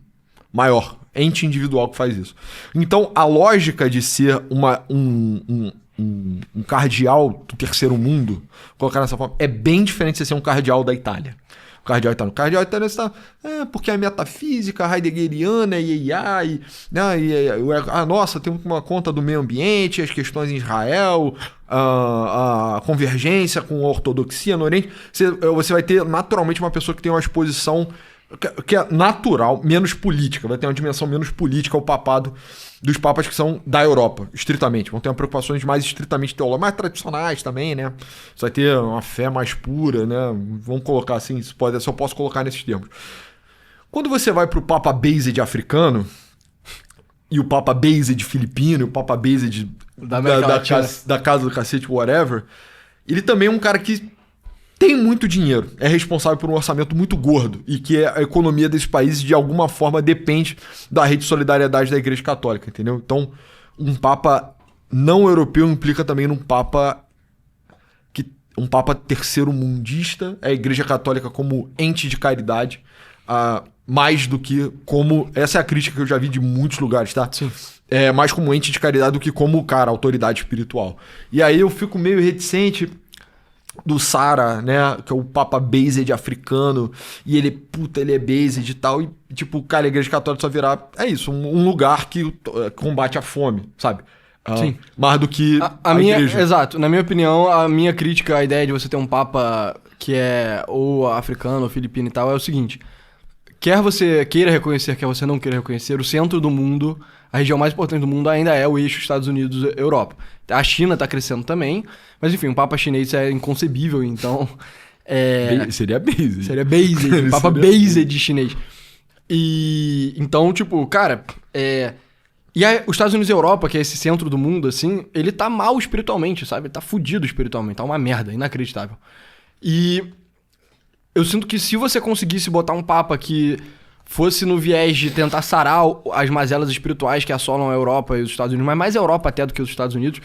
Maior, ente individual que faz isso. Então, a lógica de ser um cardeal do terceiro mundo, colocar dessa forma, é bem diferente de ser um cardeal da Itália. cardeal italiano. O cardeal italiano está... porque a metafísica heideggeriana e AI, né? Nossa, tem uma conta do meio ambiente, as questões em Israel, a convergência com a ortodoxia no Oriente. Você vai ter naturalmente uma pessoa que tem uma exposição que é natural, menos política, vai ter uma dimensão menos política ao papado dos papas que são da Europa, estritamente. Vão ter preocupações mais estritamente teológicas, mais tradicionais também, né? Você vai ter uma fé mais pura, né? Vamos colocar assim, se eu posso colocar nesses termos. Quando você vai pro Papa Based africano, e o Papa Based filipino, e o Papa Based da casa do cacete, whatever, ele também é um cara que tem muito dinheiro, é responsável por um orçamento muito gordo e que a economia desses países de alguma forma depende da rede de solidariedade da Igreja Católica, entendeu? Então, um Papa não europeu implica também um Papa terceiro mundista, a Igreja Católica como ente de caridade, mais do que como... Essa é a crítica que eu já vi de muitos lugares, tá? Sim. Mais como ente de caridade do que como, cara, autoridade espiritual. E aí eu fico meio reticente do Sara, né, que é o Papa Based africano, e ele é Based e tal, e tipo, cara, a Igreja Católica só virar, um lugar que combate a fome, sabe? Sim. Mais do que a minha igreja. Exato, na minha opinião, a minha crítica à ideia de você ter um Papa que é ou africano ou filipino e tal, é o seguinte: quer você queira reconhecer, quer você não queira reconhecer, o centro do mundo, a região mais importante do mundo ainda é o eixo Estados Unidos-Europa. A China tá crescendo também, mas enfim, um Papa chinês é inconcebível, então... Seria Based. Seria Based, um Papa Based chinês. E então, tipo, cara... E aí, os Estados Unidos e a Europa, que é esse centro do mundo, assim, ele tá mal espiritualmente, sabe? Ele tá fudido espiritualmente, tá uma merda, inacreditável. E eu sinto que se você conseguisse botar um Papa que fosse no viés de tentar sarar as mazelas espirituais que assolam a Europa e os Estados Unidos, mas mais a Europa até do que os Estados Unidos,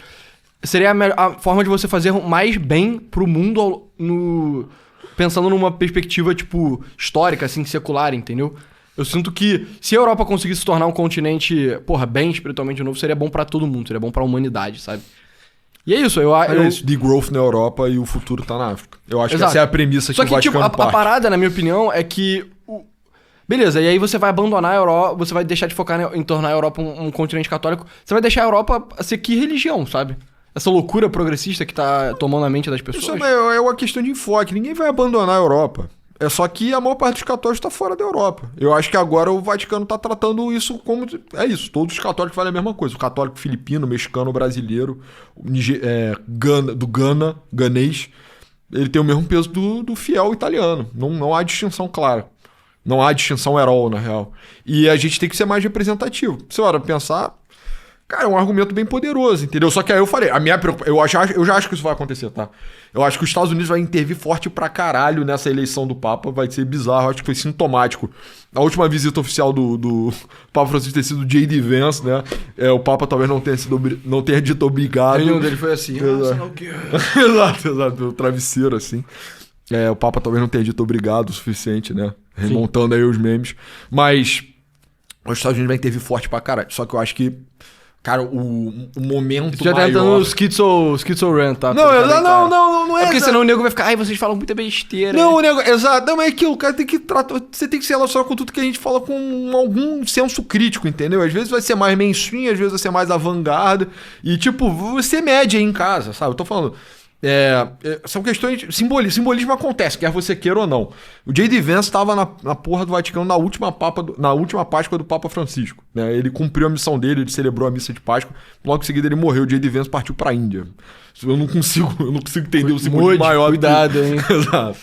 seria a forma de você fazer mais bem pro mundo pensando numa perspectiva, tipo, histórica, assim, secular, entendeu? Eu sinto que se a Europa conseguisse se tornar um continente, bem espiritualmente novo, seria bom pra todo mundo, seria bom pra humanidade, sabe? E é isso, de growth na Europa e o futuro tá na África. Eu acho que essa é a premissa que o Vaticano parte. A parada, na minha opinião, é que... Beleza, e aí você vai abandonar a Europa, você vai deixar de focar em tornar a Europa um continente católico, você vai deixar a Europa ser que religião, sabe? Essa loucura progressista que tá tomando a mente das pessoas. Isso é uma questão de enfoque, ninguém vai abandonar a Europa. É só que a maior parte dos católicos está fora da Europa. Eu acho que agora o Vaticano está tratando isso como... É isso, todos os católicos fazem a mesma coisa. O católico filipino, mexicano, brasileiro, ganês, ele tem o mesmo peso do fiel italiano. Não há distinção clara. Não há distinção at all, na real. E a gente tem que ser mais representativo. Se você pensar, cara, é um argumento bem poderoso, entendeu? Só que aí eu falei, eu já acho que isso vai acontecer, tá? Eu acho que os Estados Unidos vai intervir forte pra caralho nessa eleição do Papa, vai ser bizarro, eu acho que foi sintomático. A última visita oficial do Papa Francisco ter sido J.D. Vance, né? O Papa talvez não tenha dito obrigado. A reunião dele foi assim, exato, o travesseiro, assim. O Papa talvez não tenha dito obrigado o suficiente, né? Remontando aí os memes. Mas os Estados Unidos vai intervir forte pra caralho. Só que eu acho que, cara, o momento já maior... Já tá entrando no schizo rant, tá? Não é... É porque senão o nego vai ficar, vocês falam muita besteira. Não, o nego... Exato. Não, mas é que o cara tem que tratar... Você tem que se relacionar com tudo que a gente fala com algum senso crítico, entendeu? Às vezes vai ser mais mainstream, às vezes vai ser mais avant-garde. E, tipo, você mede aí em casa, sabe? Eu tô falando... são questões... Simbolismo acontece, quer você queira ou não. O J.D. Vance estava na porra do Vaticano na última Páscoa do Papa Francisco, né? Ele cumpriu a missão dele, ele celebrou a missa de Páscoa. Logo em seguida ele morreu. O J.D. Vance partiu pra Índia. Eu não consigo entender o simbolismo maior. Cuidado, hein? Exato.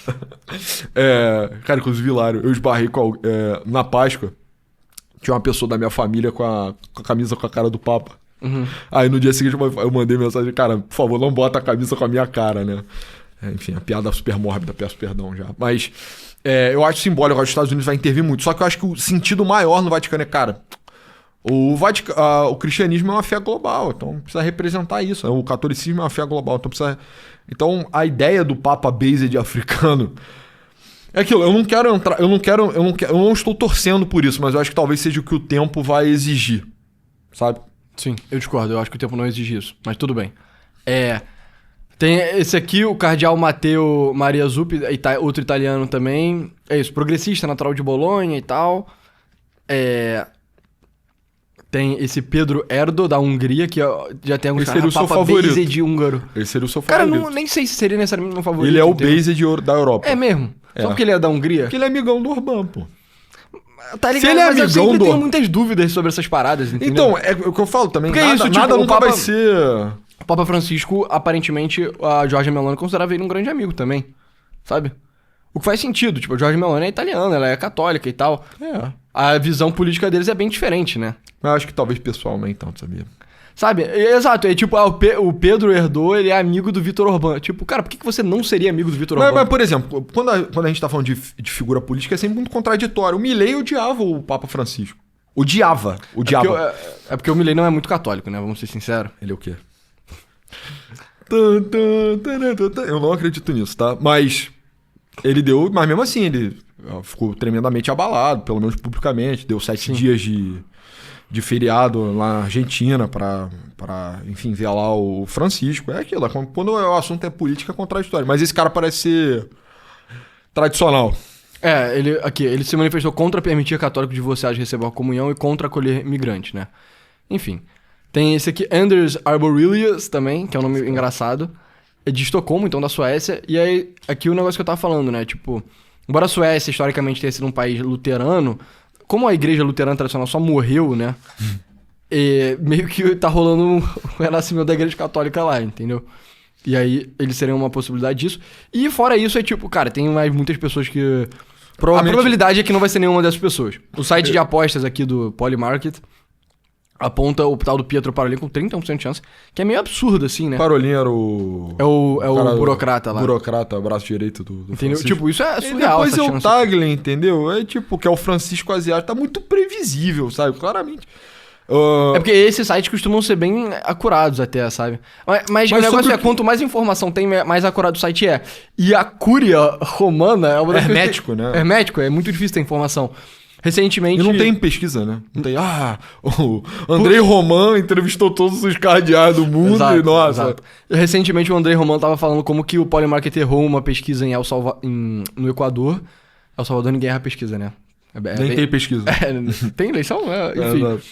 Cara, inclusive, hilário. Eu esbarrei na Páscoa. Tinha uma pessoa da minha família com a camisa com a cara do Papa. Uhum. Aí no dia seguinte eu mandei mensagem, cara, por favor, não bota a camisa com a minha cara, né? Enfim, a piada super mórbida, peço perdão já. Mas eu acho simbólico, eu acho que os Estados Unidos vai intervir muito. Só que eu acho que o sentido maior no Vaticano é, cara, o cristianismo é uma fé global, então precisa representar isso. O catolicismo é uma fé global, então precisa... Então a ideia do Papa Based africano é aquilo, eu não estou torcendo por isso, mas eu acho que talvez seja o que o tempo vai exigir, sabe? Sim, eu discordo. Eu acho que o tempo não exige isso. Mas tudo bem. Tem esse aqui, o cardeal Matteo Maria Zuppi, outro italiano também. É isso, progressista, natural de Bolonha e tal. Tem esse Pedro Erdo, da Hungria, que já tem alguns Esse seria o seu Papa favorito. Based húngaro. Ele seria o seu Cara, favorito. nem sei se seria necessariamente meu favorito. Ele é o entendeu? Based da Europa. É mesmo? Só porque ele é da Hungria? Porque ele é amigão do Orbán, pô. Tá ligado, Se ele é mas eu amigão sempre do- tenho muitas dúvidas sobre essas paradas, entendeu? Então, é o que eu falo também. Porque é Nada, isso, tipo, nada o nunca Papa- vai ser... O Papa Francisco, aparentemente, a Giorgia Meloni considerava ele um grande amigo também, sabe? O que faz sentido, tipo, a Giorgia Meloni é italiana, ela é católica e tal. É. A visão política deles é bem diferente, né? Mas acho que talvez pessoal nem tanto, sabia? Sabe? Exato, é tipo, o Pedro herdou, ele é amigo do Vitor Orbán. Tipo, cara, por que você não seria amigo do Vitor Orbán? Mas, por exemplo, quando a gente tá falando de figura política, é sempre muito contraditório. O Milley odiava o Papa Francisco. Odiava. É porque o Milei não é muito católico, né? Vamos ser sinceros. Ele é o quê? Eu não acredito nisso, tá? Mas ele deu... Mas mesmo assim, ele ficou tremendamente abalado, pelo menos publicamente. Deu 7 dias de feriado lá na Argentina pra, enfim, ver lá o Francisco. É aquilo. Quando o assunto é política, é contraditório. Mas esse cara parece ser tradicional. Ele se manifestou contra permitir católicos divorciados receber a comunhão e contra acolher migrante, né? Enfim. Tem esse aqui, Anders Arborelius também, que é um nome engraçado. É de Estocolmo, então da Suécia. E aí, aqui o negócio que eu tava falando, né? Tipo, embora a Suécia historicamente tenha sido um país luterano, como a igreja luterana tradicional só morreu, né? Meio que tá rolando um renascimento da igreja católica lá, entendeu? E aí, eles seriam uma possibilidade disso. E fora isso, é tipo, cara, tem mais muitas pessoas que... Provavelmente- A probabilidade é que não vai ser nenhuma dessas pessoas. O site de apostas aqui do Polymarket aponta o tal do Pietro Parolin com 31% de chance, que é meio absurdo, assim, né? Parolin era o... É o cara- burocrata lá. Burocrata, braço direito do Entendeu? Francisco. Tipo, isso é E surreal, depois essa é o chance. Tagle, entendeu? É tipo, que é o Francisco Asiático. Tá muito previsível, sabe? Claramente. É porque esses sites costumam ser bem acurados até, sabe? Mas o Mas negócio sobre é, o que- quanto mais informação tem, mais acurado o site é. E a cúria romana é uma das coisas Hermético, que... né? Hermético, é muito difícil ter informação. Recentemente... E não tem pesquisa, né? Não tem. O Andrei Roman entrevistou todos os cardeais do mundo Exato, e, nossa. exato. Recentemente o Andrei Romano tava falando como que o Polymarket errou uma pesquisa no Equador. El Salvador ninguém erra a pesquisa, né? Nem tem pesquisa. Tem eleição? Enfim. Exato.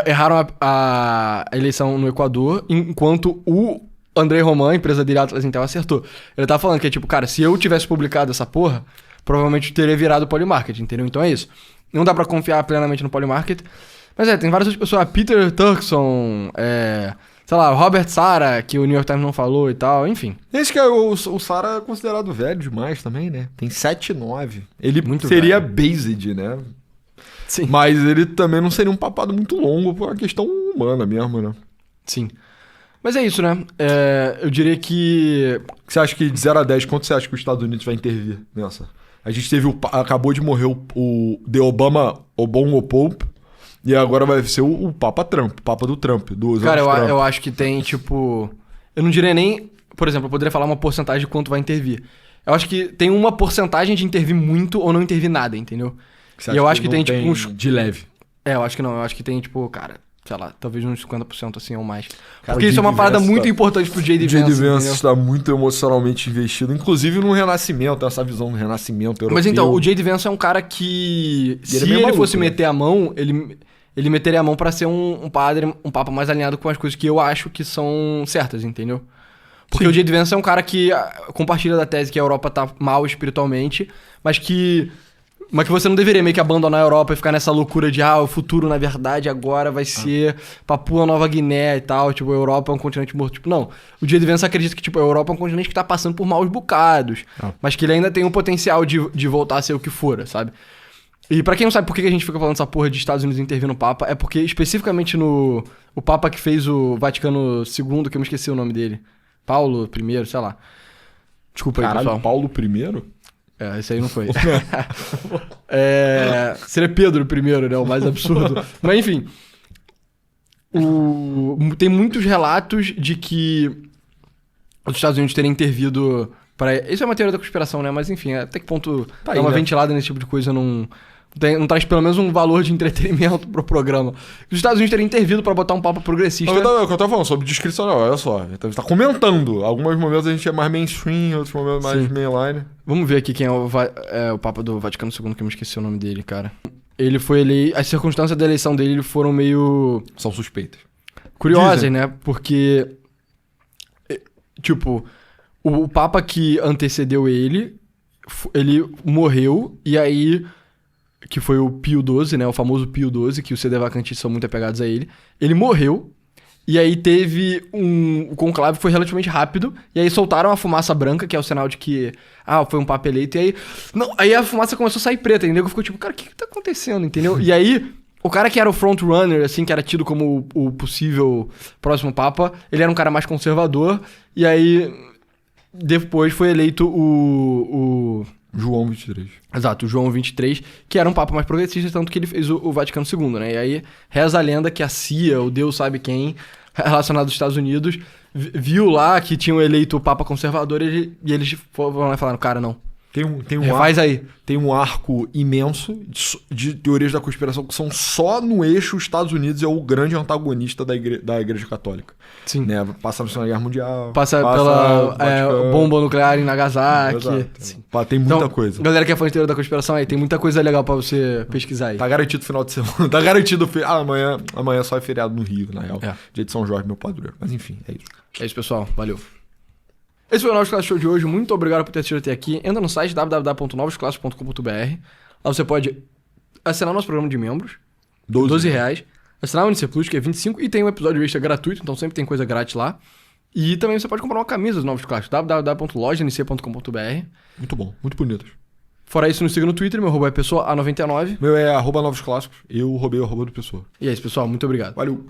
Erraram a eleição no Equador, enquanto o Andrei Roman, a empresa dele, Atlas Intel, acertou. Ele tava falando que, tipo, cara, se eu tivesse publicado essa porra, provavelmente eu teria virado Polymarket, entendeu? Então é isso. Não dá pra confiar plenamente no Polymarket. Mas tem várias outras pessoas. Peter Turkson, sei lá, Robert Sara, que o New York Times não falou e tal, enfim. Esse que é o Sara é considerado velho demais também, né? Tem 7,9. Ele Muito seria velho. based, né? Sim. Mas ele também não seria um papado muito longo por uma questão humana mesmo, né? Sim. Mas é isso, né? Eu diria que... Você acha que de 0 a 10, quanto você acha que os Estados Unidos vai intervir nessa? A gente teve acabou de morrer o The Obama Pope, e agora vai ser o Papa Trump, o Papa do Trump, dos Cara, anos Trump. eu acho que tem, tipo... Eu não diria nem... Por exemplo, eu poderia falar uma porcentagem de quanto vai intervir. Eu acho que tem uma porcentagem de intervir muito ou não intervir nada, entendeu? Você E acha eu acho que não tem, tipo, uns... de leve. Eu acho que não. Eu acho que tem, tipo, cara... Sei lá, talvez uns 50% assim ou mais. Cara, Porque o isso é uma J.D. parada Vance muito tá- importante pro J.D. O J.D. Vance, Vance entendeu? está muito emocionalmente investido, inclusive no renascimento, essa visão do renascimento europeu. Mas então, o J.D. Vance é um cara que... E Se ele é meio ele maluco, fosse né? meter a mão, ele meteria a mão pra ser um padre, um papa mais alinhado com as coisas que eu acho que são certas, entendeu? Porque Sim. o J.D. Vance é um cara que compartilha da tese que a Europa tá mal espiritualmente, mas que você não deveria meio que abandonar a Europa e ficar nessa loucura de o futuro, na verdade, agora vai ser Papua Nova Guiné e tal, tipo, a Europa é um continente morto. Tipo, não. O J.D. Vance acredita que, tipo, a Europa é um continente que tá passando por maus bocados, mas que ele ainda tem o potencial de voltar a ser o que for, sabe? E pra quem não sabe por que a gente fica falando essa porra de Estados Unidos intervir no Papa, é porque especificamente o Papa que fez o Vaticano II, que eu me esqueci o nome dele, Paulo I, sei lá. Desculpa aí, Caralho, pessoal. Paulo I? Esse aí não foi. Seria Pedro I, né? O mais absurdo. Mas enfim. Tem muitos relatos de que os Estados Unidos terem intervido para... Isso é uma teoria da conspiração, né? Mas enfim, até que ponto Tá dar aí, uma né? ventilada nesse tipo de coisa não Não traz pelo menos um valor de entretenimento pro programa. Os Estados Unidos teriam intervido pra botar um papa progressista. É o que eu tava falando sobre descricional, olha só. Então, você tá comentando. Alguns momentos a gente é mais mainstream, outros momentos mais mainline. Vamos ver aqui quem é o Papa do Vaticano II, que eu me esqueci o nome dele, cara. Ele foi eleito... As circunstâncias da eleição dele foram meio... São suspeitas. Curiosas, Dizem. né? Porque... Tipo, o Papa que antecedeu ele morreu, e aí... Que foi o Pio XII, né? O famoso Pio XII, que os sedevacantistas são muito apegados a ele. Ele morreu, e aí teve o conclave foi relativamente rápido, e aí soltaram a fumaça branca, que é o sinal de que, foi um papa eleito, e aí... Não, aí a fumaça começou a sair preta, e o nego ficou tipo, cara, o que tá acontecendo, entendeu? E aí, o cara que era o frontrunner, assim, que era tido como o possível próximo papa, ele era um cara mais conservador, e aí depois foi eleito o João 23. Exato, o João 23, que era um papa mais progressista, tanto que ele fez o Vaticano II, né? E aí reza a lenda que a CIA, o Deus sabe quem, relacionado aos Estados Unidos, viu lá que tinham eleito o papa conservador e eles foram lá e falaram, cara, não. Faz aí. Tem um arco imenso de teorias da conspiração que são só no eixo Estados Unidos é o grande antagonista da Igreja Católica. Sim. Né? Passa na Segunda Guerra Mundial. Passa pela bomba nuclear em Nagasaki. Sim. Tem muita coisa. Galera que é fã de teoria da conspiração aí, tem muita coisa legal pra você pesquisar aí. Tá garantido o final de semana. Tá garantido. Amanhã só é feriado no Rio, na real. Dia de São Jorge, meu padroeiro. Mas enfim, é isso. É isso, pessoal. Valeu. Esse foi o Novos Clássicos Show de hoje. Muito obrigado por ter assistido até aqui. Entra no site www.novosclassicos.com.br. Lá você pode assinar nosso programa de membros. R$12. Assinar o NC Plus, que é 25. E tem um episódio extra gratuito, então sempre tem coisa grátis lá. E também você pode comprar uma camisa dos Novos Clássicos. www.lojanc.com.br. Muito bom, muito bonitas. Fora isso, nos siga no Twitter. Meu arroba é pessoa A99. Meu é @novosclássicos. Eu roubei o arroba do Pessoa. E é isso, pessoal. Muito obrigado. Valeu.